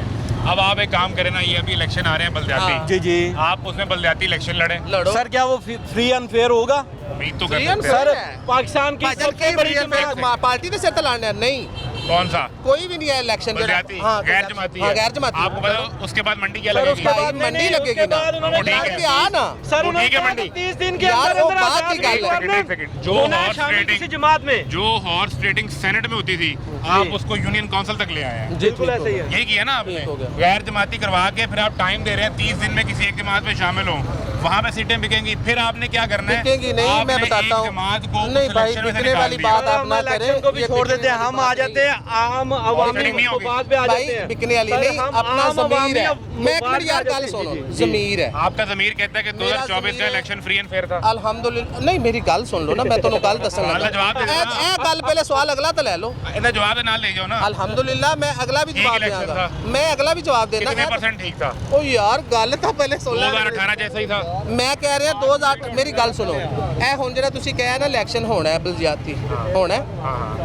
S1: अब आप एक काम करें ना, ये अभी इलेक्शन आ रहे हैं बल्दियाती।
S3: जी जी
S1: आप उसमें बल्दियाती इलेक्शन लड़े।
S2: लड़ो।
S3: सर क्या वो फ्री अनफेयर होगा?
S1: उम्मीद तो कर
S2: Free and
S1: सकते हैं।
S2: fair
S3: सर
S2: है।
S3: पाकिस्तान की
S2: भाईजान
S3: सबसे बड़ी जमात
S2: पार्टी ने सिर तो लड़ना नहीं,
S1: कौन सा?
S2: कोई भी नहीं है इलेक्शन
S1: बल्दियाती गैर जमाती
S2: हाँ
S1: है।
S2: गैर जमाती।
S1: आपको पता उसके बाद मंडी क्या
S2: सर
S1: लगेगी?
S2: उसके बाद मंडी लगेगी ना,
S1: वो ठीक है।
S2: लड़ के आ ना।
S3: सर
S1: वो ठीक है
S3: उन्होंने
S1: मंडी।
S3: 30 दिन के
S2: यार,
S3: अंदर
S2: वो
S3: अंदर
S2: बात
S3: आजाद
S2: की गल है।
S3: करने
S1: एक सेकंड, जो
S3: होना है
S1: हॉर्स
S3: शामिल
S1: ट्रेडिंग
S3: किसी जमात में
S1: जो हॉर्स ट्रेडिंग सेनेट में होती थी, आप उसको यूनियन काउंसिल तक ले आए हैं।
S3: बिल्कुल ऐसे ही है।
S1: यही किया ना आपने?
S2: हो गया।
S1: गैर जमाती करवा के फिर आप टाइम दे रहे हैं 30 दिन में किसी एक जमात में शामिल हो, वहाँ पे सीटें बिकेंगी। फिर आपने क्या करना है?
S2: बिकेंगी नहीं,
S1: आपने
S2: मैं बताता
S1: एक
S2: हूँ।
S1: जमात को
S2: नहीं
S1: उस
S2: भाई,
S1: इलेक्शन में से
S2: बिकने
S1: निकाल
S2: वाली
S1: दिया।
S2: बात आप
S3: हम
S2: ना
S3: इलेक्शन
S2: करें।
S3: को भी
S2: ये
S3: छोड़ देते हैं,
S2: बिकने
S3: हम आ जाते हैं आम अवामी
S1: नहीं होगी।
S3: मफाद पे आ जाते
S2: भाई
S3: हैं।
S2: बिकने वाली
S3: सर,
S2: नहीं,
S3: हम
S2: अपना
S3: आम
S2: ज़मीर
S3: अवामी
S2: है। मैं एक
S3: मफाद
S2: मिनट
S3: पे
S2: यार
S3: आ
S2: गल
S3: जाते
S2: सुनो,
S3: हैं। जी।
S2: ज़मीर है।
S1: आपका ज़मीर कहता है कि
S2: मेरा
S1: 2024 का
S2: ज़मीर है।
S1: इलेक्शन फ्री एंड फेयर था।
S2: अल्हम्दुलिल्लाह नहीं, मेरी गल सुन लो ना, मैं ਤੁਹਾਨੂੰ ਕੱਲ ਦੱਸਣਾ
S1: सवाल का जवाब दे दो ना।
S2: ਇਹ ਗੱਲ ਪਹਿਲੇ ਸਵਾਲ ਅਗਲਾ ਤਾਂ ਲੈ ਲਓ।
S1: ਇਹਦਾ ਜਵਾਬ ਦੇ ਨਾਲ ਲੈ ਜਾਓ ਨਾ।
S2: अल्हम्दुलिल्लाह मैं अगला भी जवाब
S1: election
S2: देगा,
S1: था।
S2: मैं अगला भी जवाब देना।
S1: कितने परसेंट ठीक था?
S2: ओ यार गल ਤਾਂ ਪਹਿਲੇ ਸੁਣ ਲੈ।
S1: 2018 जैसा ही था।
S2: ਮੈਂ ਕਹਿ ਰਿਹਾ 2008 ਮੇਰੀ ਗੱਲ ਸੁਣੋ। ਇਹ ਹੁਣ ਜਿਹੜਾ ਤੁਸੀਂ ਕਿਹਾ ਨਾ ਇਲੈਕਸ਼ਨ ਹੋਣਾ ਹੈ ਬਲਦਿਆਤੀ ਹੋਣਾ ਹੈ,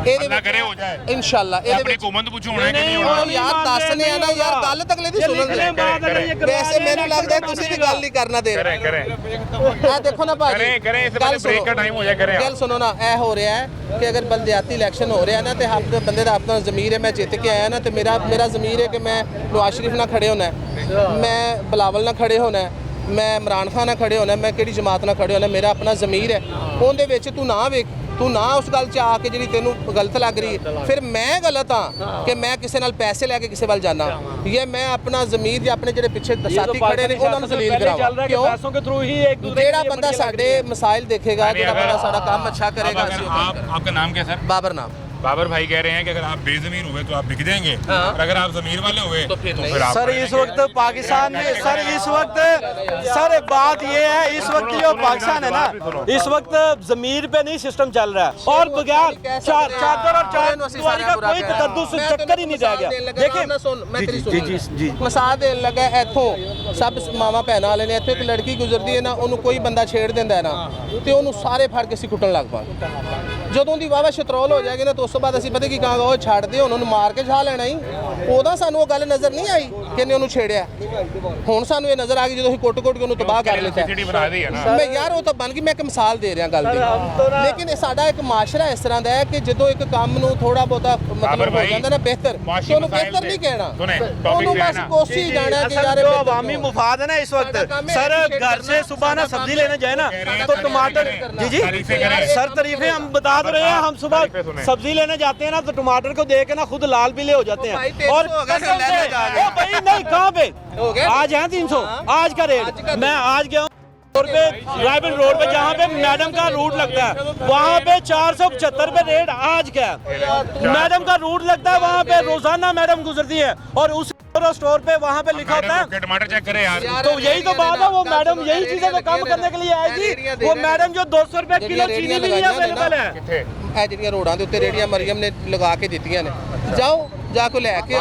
S2: ਇਹਦੇ
S1: अल्लाह करे हो जाए।
S2: ਇਨਸ਼ਾਅੱਲਾ ਇਹਦੇ
S1: अपनी
S2: ਵਿੱਚ
S1: हुकूमत पूछो होना है कि नहीं
S2: ਉਹ
S1: होना।
S2: ਯਾਰ ਦੱਸਨੇ ਆ ਨਾ ਯਾਰ, ਗੱਲ ਤੱਕ ਦੀ ਸੁਣਨ ਦੇ। ਵੈਸੇ ਮੈਨੂੰ ਲੱਗਦਾ ਤੁਸੀਂ ਵੀ ਗੱਲ ਨਹੀਂ ਕਰਨਾ ਦੇ ਰਹੇ।
S1: करें
S2: ਇਹ ਦੇਖੋ ਨਾ ਭਾਜੀ,
S1: करें इससे पहले ब्रेक का टाइम हो जाए। करें
S2: ਗੱਲ ਸੁਣੋ ਨਾ, ਇਹ ਹੋ ਰਿਹਾ ਹੈ ਕਿ ਅਗਰ ਬਲਦਿਆਤੀ ਇਲੈਕਸ਼ਨ ਹੋ ਰਿਹਾ ਨਾ ਤੇ ਹੱਕ ਬੰਦੇ ਦਾ ਆਪਣਾ ਜ਼ਮੀਰ ਹੈ। ਮੈਂ ਜਿੱਤ ਕੇ ਆਇਆ ਨਾ ਤੇ ਮੇਰਾ ਜ਼ਮੀਰ ਹੈ ਕਿ ਮੈਂ ਨਵਾਜ਼ ਸ਼ਰੀਫ ਨਾਲ ਖੜੇ ਹੋਣਾ ਹੈ, ਮੈਂ ਬਿਲਾਵਲ ਨਾਲ ਖੜੇ ਹੋਣਾ ਹੈ, ਮੈਂ ਇਮਰਾਨ ਖਾਨ ਨਾਲ ਖੜੇ ਹੋਣਾ, ਮੈਂ ਕਿਹੜੀ ਜਮਾਤ ਨਾਲ ਖੜੇ ਹੋਣਾ, ਮੇਰਾ ਆਪਣਾ ਜ਼ਮੀਰ ਹੈ। ਉਹਦੇ ਵਿੱਚ ਤੂੰ ਨਾ ਵੇਖ, ਤੂੰ ਨਾ ਉਸ ਗੱਲ 'ਚ ਆ ਕੇ ਜਿਹੜੀ ਤੈਨੂੰ ਗਲਤ ਲੱਗ ਰਹੀ ਹੈ, ਫਿਰ ਮੈਂ ਗਲਤ ਹਾਂ ਕਿ ਮੈਂ ਕਿਸੇ ਨਾਲ ਪੈਸੇ ਲੈ ਕੇ ਕਿਸੇ ਵੱਲ ਜਾਣਾ। ਇਹ ਮੈਂ ਆਪਣਾ ਜ਼ਮੀਰ ਜਾਂ ਆਪਣੇ ਜਿਹੜੇ ਪਿੱਛੇ ਸਾਥੀ ਖੜੇ ਨੇ ਉਹਨਾਂ ਨੂੰ ਜ਼ਲੀਲ ਕਰਾਵਾਂ। ਕਿਉਂ?
S3: पैसों के थ्रू ही एक दूसरे
S2: ਜਿਹੜਾ ਬੰਦਾ ਸਾਡੇ ਮਸਾਇਲ ਦੇਖੇਗਾ, ਜਿਹੜਾ ਬੰਦਾ ਸਾਡਾ ਕੰਮ अच्छा करेगा।
S1: आपका नाम क्या सर?
S2: बाबर नाम।
S1: बाबर भाई कह रहे हैं कि अगर आप बेजमीर हुए तो आप बिक जाएंगे, और अगर आप जमीर वाले हुए
S2: तो फिर नहीं।
S1: आप
S3: सर इस वक्त पाकिस्तान में सर इस वक्त सर बात ये है, इस वक्त जो पाकिस्तान है ना, इस वक्त जमीर पे नहीं सिस्टम चल रहा है और बगैर चादर और चारदीवारी का कोई तकद्दुस चक्कर ही नहीं रह गया। देखिए जी
S2: ਮਸਾਦ ਦੇਣ ਲੱਗਾ ਇੱਥੋਂ ਸਭ ਮਾਵਾ ਭੈਣਾਂ ਵਾਲੇ ਨੇ, ਇੱਥੇ ਇੱਕ ਲੜਕੀ ਗੁਜ਼ਰਦੀ ਹੈ ਨਾ, ਉਹਨੂੰ ਕੋਈ ਬੰਦਾ ਛੇੜ ਦਿੰਦਾ ਹੈ ਨਾ, ਤੇ ਉਹਨੂੰ ਸਾਰੇ ਫੜ ਕੇ ਅਸੀਂ ਕੁੱਟਣ ਲੱਗ ਪਾਂਗੇ। ਜਦੋਂ ਦੀ ਵਾਵਾ ਸ਼ਤਰੋਲ ਹੋ ਜਾਏਗੀ ਨਾ, ਤਾਂ ਉਸ ਤੋਂ ਬਾਅਦ ਅਸੀਂ ਪਤਾ ਕੀ ਕਹਾਂਗੇ, ਉਹ ਛੱਡ ਦੇ, ਉਹਨੂੰ ਮਾਰ ਕੇ ਛਾ ਲੈਣਾ ਹੀ। ਉਹਦਾ ਸਾਨੂੰ ਉਹ ਗੱਲ ਨਜ਼ਰ ਨਹੀਂ ਆਈ ਕਿ ਇਹਨੇ ਉਹਨੂੰ ਛੇੜਿਆ। ਹੁਣ ਸਾਨੂੰ ਇਹ ਨਜ਼ਰ ਆ ਗਈ ਜਦੋਂ ਅਸੀਂ ਕੁੱਟ-ਕੁੱਟ ਕੇ ਉਹਨੂੰ ਤਬਾਹ ਕਰ ਲਿੱਤਾ।
S1: सीसीटीवी बना दी है ना।
S2: ਮੈਂ ਯਾਰ ਉਹ ਤਾਂ ਬਣ ਗਈ, ਮੈਂ ਇੱਕ ਮਿਸਾਲ ਦੇ ਰਿਹਾ ਗੱਲ ਦੀ। ਲੇਕਿਨ ਇਹ ਸਾਡਾ ਇੱਕ ਮਾਸ਼ਰਾ ਇਸ ਤਰ੍ਹਾਂ ਦਾ ਹੈ ਕਿ ਜਦੋਂ ਇੱਕ ਕੰਮ ਨੂੰ ਥੋੜਾ ਬਹੁਤਾ ਮਤਲਬ ਹੋ ਜਾਂਦਾ ਨਾ ਬਿਹਤਰ, ਤੇ ਉਹਨੂੰ ਬਿਹਤਰ ਨਹੀਂ ਕਹਿਣਾ, ਉਹਨੂੰ ਬਸ ਕੋਸ਼ਿਸ਼ जाना है कि यार
S3: जो अवामी मुफाद है ना इस वक्त, सर घर से सुबह ना सब्जी लेने जाए ना तो टमाटर जी सर तारीफें हम बता तो रहे हैं, हम सुबह सब्जी लेने जाते हैं ना तो टमाटर को देख के ना खुद लाल पीले हो जाते हैं। और कसम से ओ भाई नहीं, कहाँ पे आज है 300 आज का रेट। मैं आज गया रोड पे रायबन रोड पे जहाँ पे मैडम का रूट लगता है, वहाँ पे 475 पे रेट आज क्या है। मैडम का रूट लगता है वहाँ पे, रोजाना मैडम गुजरती है और उस स्टोर पे वहाँ पे लिखा होता है
S1: टमाटर चेक करें यार।
S3: तो यही तो बात है, वो मैडम यही चीजें तो कम करने के लिए आएगी। वो मैडम जो 200 रुपए किलो चीनी भी अवेलेबल है।
S2: ਇਹ ਜਿਹੜੀਆਂ ਰੋਡਾਂ ਦੇ ਉੱਤੇ ਰੇੜੀਆਂ ਮਰੀਮ ਨੇ ਲਗਾ ਕੇ ਦਿੱਤੀਆਂ ਨੇ, ਜਾਓ ਜਾ ਕੇ ਲੈ ਕੇ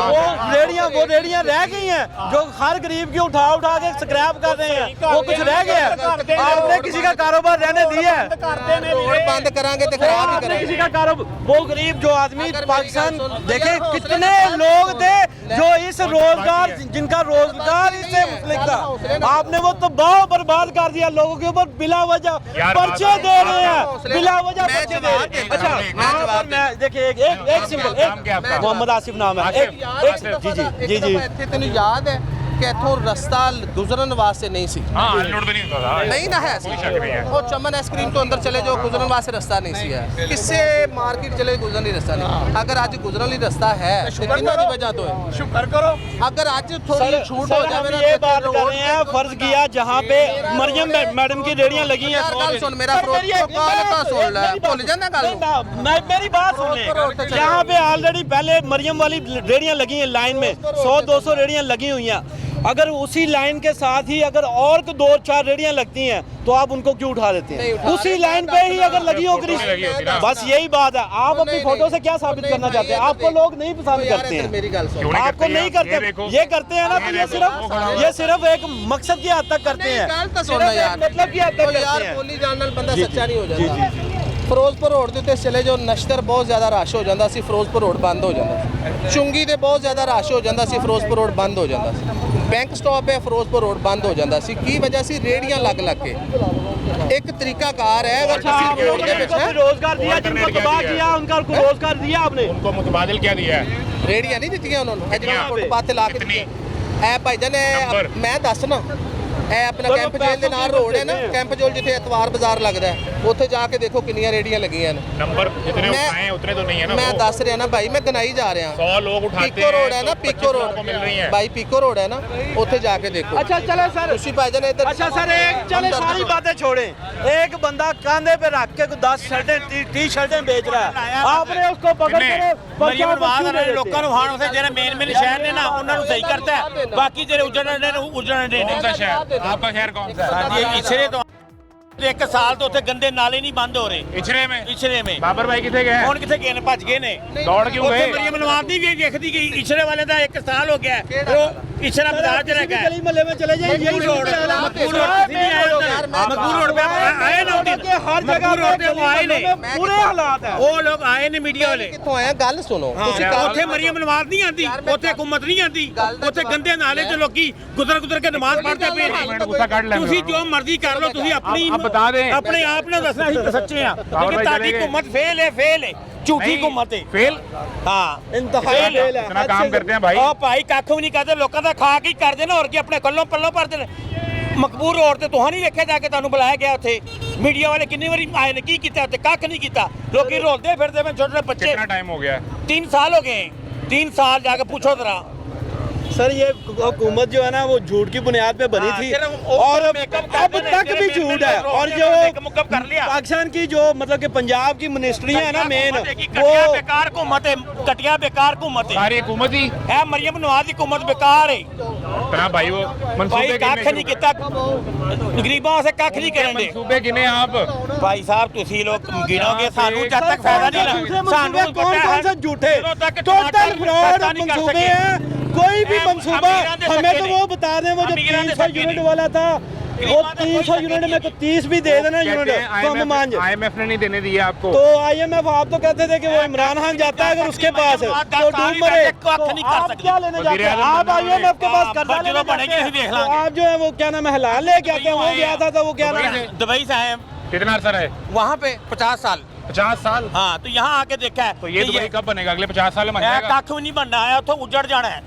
S3: वो रेडियां रह गई हैं जो हर गरीब की उठा के स्क्रैप कर रहे हैं, वो कुछ रह गया है। आपने किसी का कारोबार रहने दिया है,
S2: रोड बंद करांगे तो खराब ही
S3: आपने
S2: करेंगे।
S3: किसी का कारोबार, वो गरीब जो आदमी पाकिस्तान देखे कितने लोग थे जो इस रोजगार, जिनका रोजगार इससे मुतल्लिक था, आपने वो तबाह बर्बाद कर दिया। लोगों के ऊपर बिला वजह पर्चे दे रहे हैं, बिला वजह पर्चे दे रहे हैं। अच्छा मैं देखिए एक सिंपल मोहम्मद आसिफ नाम है,
S2: ਇੱਥੇ ਤੈਨੂੰ ਯਾਦ ਹੈ ਕਿ ਇੱਥੋਂ ਰਸਤਾ ਗੁਜ਼ਰਨ ਵਾਸਤੇ ਨਹੀਂ ਸੀ।
S1: हाँ अनलोड भी नहीं होता था।
S2: नहीं ना है,
S1: शक नहीं है।
S2: ਉਹ ਚਮਨ ਆਈਸਕ੍ਰੀਮ ਤੋਂ ਅੰਦਰ ਚਲੇ ਜਾਓ, ਗੁਜ਼ਰਨ ਵਾਸਤੇ ਰਸਤਾ ਨਹੀਂ ਸੀ ਹੈ। ਕਿਸੇ ਮਾਰਕੀਟ ਚਲੇ ਗੁਜ਼ਰਨ ਲਈ ਰਸਤਾ ਨਹੀਂ। ਅਗਰ ਅੱਜ ਗੁਜ਼ਰਨ ਲਈ ਰਸਤਾ ਹੈ ਤੇ ਕਿੰਨਾ ਦੀ ਵਜ੍ਹਾ ਤੋਂ है।
S3: शुक्र करो
S2: अगर आज थोड़ी छूट हो जाए ना,
S3: ये बात कर रहे हैं फर्ज किया जहाँ पे मरियम मैडम की रेडियां लगी हैं।
S2: यार सुन मेरा प्रोटोकॉल का सुन ले, भूल जाना गल
S3: मैं मेरी बात सुन ले, यहाँ पे ऑलरेडी पहले मरियम वाली रेडियां लगी हैं लाइन में, 100-200 रेडियां लगी हुई हैं। अगर उसी लाइन के साथ ही अगर और 2-4 रेडियां लगती हैं तो आप उनको क्यों उठा देते हैं? उसी लाइन पे ही अगर लगी हो बस यही बात है। आप अपनी फोटो से क्या साबित करना चाहते हैं? आपको लोग नहीं पसंद करते हैं,
S2: मेरी गल सुन,
S3: आपको नहीं करते। ये करते हैं ना तो ये सिर्फ एक मकसद की हद तक करते हैं,
S2: गल तो सुनना यार,
S3: मतलब की हद तक
S2: यार
S3: करते हैं।
S2: ਬੋਲੀ ਜਾਣ ਨਾਲ ਬੰਦਾ ਸੱਚਾ ਨਹੀਂ ਹੋ ਜਾਂਦਾ। ਫਿਰੋਜ਼ਪੁਰ ਰੋਡ ਦੇ ਉੱਤੇ ਚਲੇ ਜਾਓ, ਨਸ਼ਤਰ ਬਹੁਤ ਜ਼ਿਆਦਾ ਰਸ਼ ਹੋ ਜਾਂਦਾ ਸੀ, ਫਿਰੋਜ਼ਪੁਰ ਰੋਡ ਬੰਦ ਹੋ ਜਾਂਦਾ ਸੀ। ਚੁੰਗੀ ਤੇ ਬਹੁਤ ਜ਼ਿਆਦਾ ਰਸ਼ ਹੋ ਜਾਂਦਾ ਸੀ, ਫਿਰੋਜ਼ਪੁਰ ਰੋਡ ਬੰਦ ਹੋ ਜਾਂਦਾ ਸੀ। ਬੈਂਕ ਸਟਾਪ ਹੈ, ਫਿਰੋਜ਼ਪੁਰ ਰੋਡ ਬੰਦ ਹੋ ਜਾਂਦਾ ਸੀ। ਕੀ ਵਜ੍ਹਾ ਸੀ? ਰੇੜੀਆਂ ਲੱਗ ਕੇ। एक तरीकाकार है, अगर किसी रोड के पीछे
S3: रोजगार दिया, जिनको तबाह किया उनका रोजगार दिया आपने,
S1: उनको मुतबादिल क्या दिया है?
S2: रेडियां नहीं दी उन्होंने, फुटपाथ ला के ऐ भाईजान मैं दस ना ਇਹ ਆਪਣਾ ਕੈਂਪ ਜੇਲ੍ਹ ਦੇ ਨਾਲ ਰੋਡ ਹੈ ਨਾ, ਕੈਂਪ ਜੇਲ੍ਹ ਜਿੱਥੇ ਐਤਵਾਰ ਬਾਜ਼ਾਰ ਲੱਗਦਾ ਹੈ, ਉੱਥੇ ਜਾ ਕੇ ਦੇਖੋ ਕਿੰਨੀਆਂ ਰੇੜੀਆਂ ਲੱਗੀਆਂ ਨੇ।
S1: नंबर जितने उठाए उतने तो नहीं है ना।
S2: मैं दस रहा ना भाई, मैं गनाई जा रहा।
S1: 100 लोग उठाते
S2: पीको रोड है ना,
S1: 25
S2: पीको रोड
S1: को मिल रही है
S2: भाई, पीको रोड है ना, ਉੱਥੇ ਜਾ ਕੇ देखो।
S3: अच्छा चले सर,
S2: खुशी भाईजान इधर।
S3: अच्छा सर एक चले सारी बातें छोड़े, एक बंदा कांधे पे रख के 10 शर्टें 30 शर्टें बेच रहा है, आपने उसको पकड़ के
S8: ਲੋਕਾਂ ਨੂੰ ਹਾਣ ਉਸੇ ਜਿਹੜੇ ਮੇਨ ਸ਼ਹਿਰ ਨੇ ਨਾ ਉਹਨਾਂ ਨੂੰ ਸਹੀ ਕਰਤਾ ਹੈ, ਬਾਕੀ ਜਿਹੜੇ ਉਜੜਨ ਨੇ ਉਜੜਨ ਦੇ ਨੇ।
S1: आपका शहर, आपका शहर कौन सा है?
S8: ਸਾਡੀ ਇਛਰੇ ਤੋਂ 1 ਸਾਲ ਤੋਂ ਉੱਥੇ ਗੰਦੇ ਨਾਲੇ ਨਹੀਂ ਬੰਦ ਹੋ ਰਹੇ।
S1: इचरे में
S8: ਇਛਰੇ में
S1: बाबर भाई कितने गए हैं?
S8: ਹੁਣ ਕਿੱਥੇ ਗਏ ਨੇ? ਭੱਜ ਗਏ ਨੇ।
S1: दौड़ क्यों
S8: ਉੱਥੇ
S1: गए?
S8: ਮਰੀਮ ਨਵਾਜ਼ ਦੀ ਵੀ ਵੇਖਦੀ ਗਈ, ਇਛਰੇ ਵਾਲੇ ਦਾ 1 ਸਾਲ ਹੋ ਗਿਆ, ਉਹ इछरा बाजार च रखा है।
S3: गली मोहल्ले में चले जाइए, यही रोड है,
S8: मकबूल रोड किसी नहीं आए उधर, मकबूल रोड पे आए ना उधर,
S3: हर जगह
S8: रोड पे वो आए नहीं,
S3: बुरे हालात है।
S8: वो लोग आए ने मीडिया वाले।
S2: ਕਿੱਥੋਂ ਆਇਆ ਗੱਲ ਸੁਣੋ ਤੁਸੀਂ।
S8: ਉੱਥੇ ਮਰੀਮ ਨਵਾਜ਼ ਨਹੀਂ ਆਂਦੀ, ਉੱਥੇ ਹਕੂਮਤ ਨਹੀਂ ਆਂਦੀ, ਉੱਥੇ ਗੰਦੇ ਨਾਲੇ 'ਚ ਲੋਕੀ ਗੁਜ਼ਰ ਕੇ ਨਮਾਜ਼ ਪੜ੍ਹਦੇ ਪਏ ਨੇ। ਤੁਸੀਂ ਜੋ ਮਰਜ਼ੀ ਕਰ ਲਓ, ਤੁਸੀਂ ਆਪਣੀ ਆਪਣੇ ਆਪ ਨਾਲ ਦੱਸਣਾ ਅਸੀਂ ਸੱਚੇ ਆ, ਲੇਕਿਨ ਤੁਹਾਡੀ ਹਕੂਮਤ ਫੇਲ ਹੈ, ਝੂਠੀ ਹਕੂਮਤ ਹੈ।
S1: फेल
S8: ਹਾਂ
S3: इंतहा
S1: इतना काम करते हैं भाई।
S8: ਉਹ ਭਾਈ ਕੱਖ ਵੀ ਨਹੀਂ ਕਰਦੇ, ਲੋਕਾਂ ਦਾ ਖਾ ਕੇ ਹੀ ਕਰਦੇ ਨੇ, ਹੋਰ ਕੀ ਆਪਣੇ ਕੱਲੋਂ ਪੱਲੋਂ ਭਰਦੇ ਨੇ।
S3: ਮਕਬੂਲ ਰੋਡ ਤੇ ਤੁਹਾਂ ਨਹੀਂ ਵੇਖਿਆ ਜਾ ਕੇ ਤੁਹਾਨੂੰ ਬੁਲਾਇਆ ਗਿਆ ਉੱਥੇ ਮੀਡੀਆ ਵਾਲੇ ਕਿੰਨੀ ਵਾਰੀ ਆਏ ਨੇ ਕੀ ਕੀਤਾ ਉੱਥੇ ਕੱਖ ਨਹੀਂ ਕੀਤਾ ਲੋਕੀ ਰੋਲਦੇ ਫਿਰਦੇ ਪਏ ਛੋਟੇ ਬੱਚੇ
S1: कितना टाइम हो गया है
S3: 3 साल हो गए 3 साल जाके पूछो जरा
S8: सर ये हुकूमत जो है ना वो झूठ की बुनियाद पे बनी थी और अब तक भी झूठ है और जो
S3: कर लिया
S8: पाकिस्तान की जो मतलब कि पंजाब की मिनिस्ट्री है ना मेन वो
S3: बेकार हुकूमत है घटिया बेकार हुकूमत है
S1: सारी हुकूमत ही
S3: है मरियम नवाज की हुकूमत बेकार है
S1: इतना भाई वो
S3: भाई
S1: मंसूबे
S3: ਕੱਖ ਨਹੀਂ ਕੀਤਾ ਗਰੀਬਾਂ ਵਾਸਤੇ ਕੱਖ ਨਹੀਂ ਕਰਨ ਦੇ
S1: मंसूबे गिने आप
S3: ਭਾਈ ਸਾਹਿਬ ਤੁਸੀਂ ਲੋਕ ਗਿਣੋਗੇ ਸਾਨੂੰ ਜਦ ਤੱਕ ਫਾਇਦਾ ਨਹੀਂ ਲੱਗਦਾ ਸਾਨੂੰ
S8: कौन कौन से झूठे टोटल फ्रॉड मंसूबे हैं कोई भी मंसूबा हमें तो वो बता दें वो जो 300 यूनिट वाला था वो 300 यूनिट में तो 30 भी दे देना यूनिट तो हम मान जाए
S1: IMF ने नहीं देने दिए आपको
S8: तो IMF आप तो कहते थे कि वो इमरान खान जाता है अगर उसके पास तो डूब मरे तो आप क्या लेने जाते हैं आप IMF के पास कर्जा लेने जाते हैं तो आप जो है वो क्या नाम है हलाल लेके आते हैं वो गया था तो वो क्या नाम है
S3: दुबई से आए
S1: कितना अर्सा रहे
S3: वहाँ पे 50 साल
S1: 50 साल
S3: हाँ तो यहाँ आके देखा है
S1: तो ये दुबई कब बनेगा अगले 50 साल में बन जाएगा
S3: ਕੱਖ ਵੀ ਨਹੀਂ ਬਣਨਾ ਹੈ ਉੱਥੋਂ ਉੱਜੜ ਜਾਣਾ ਹੈ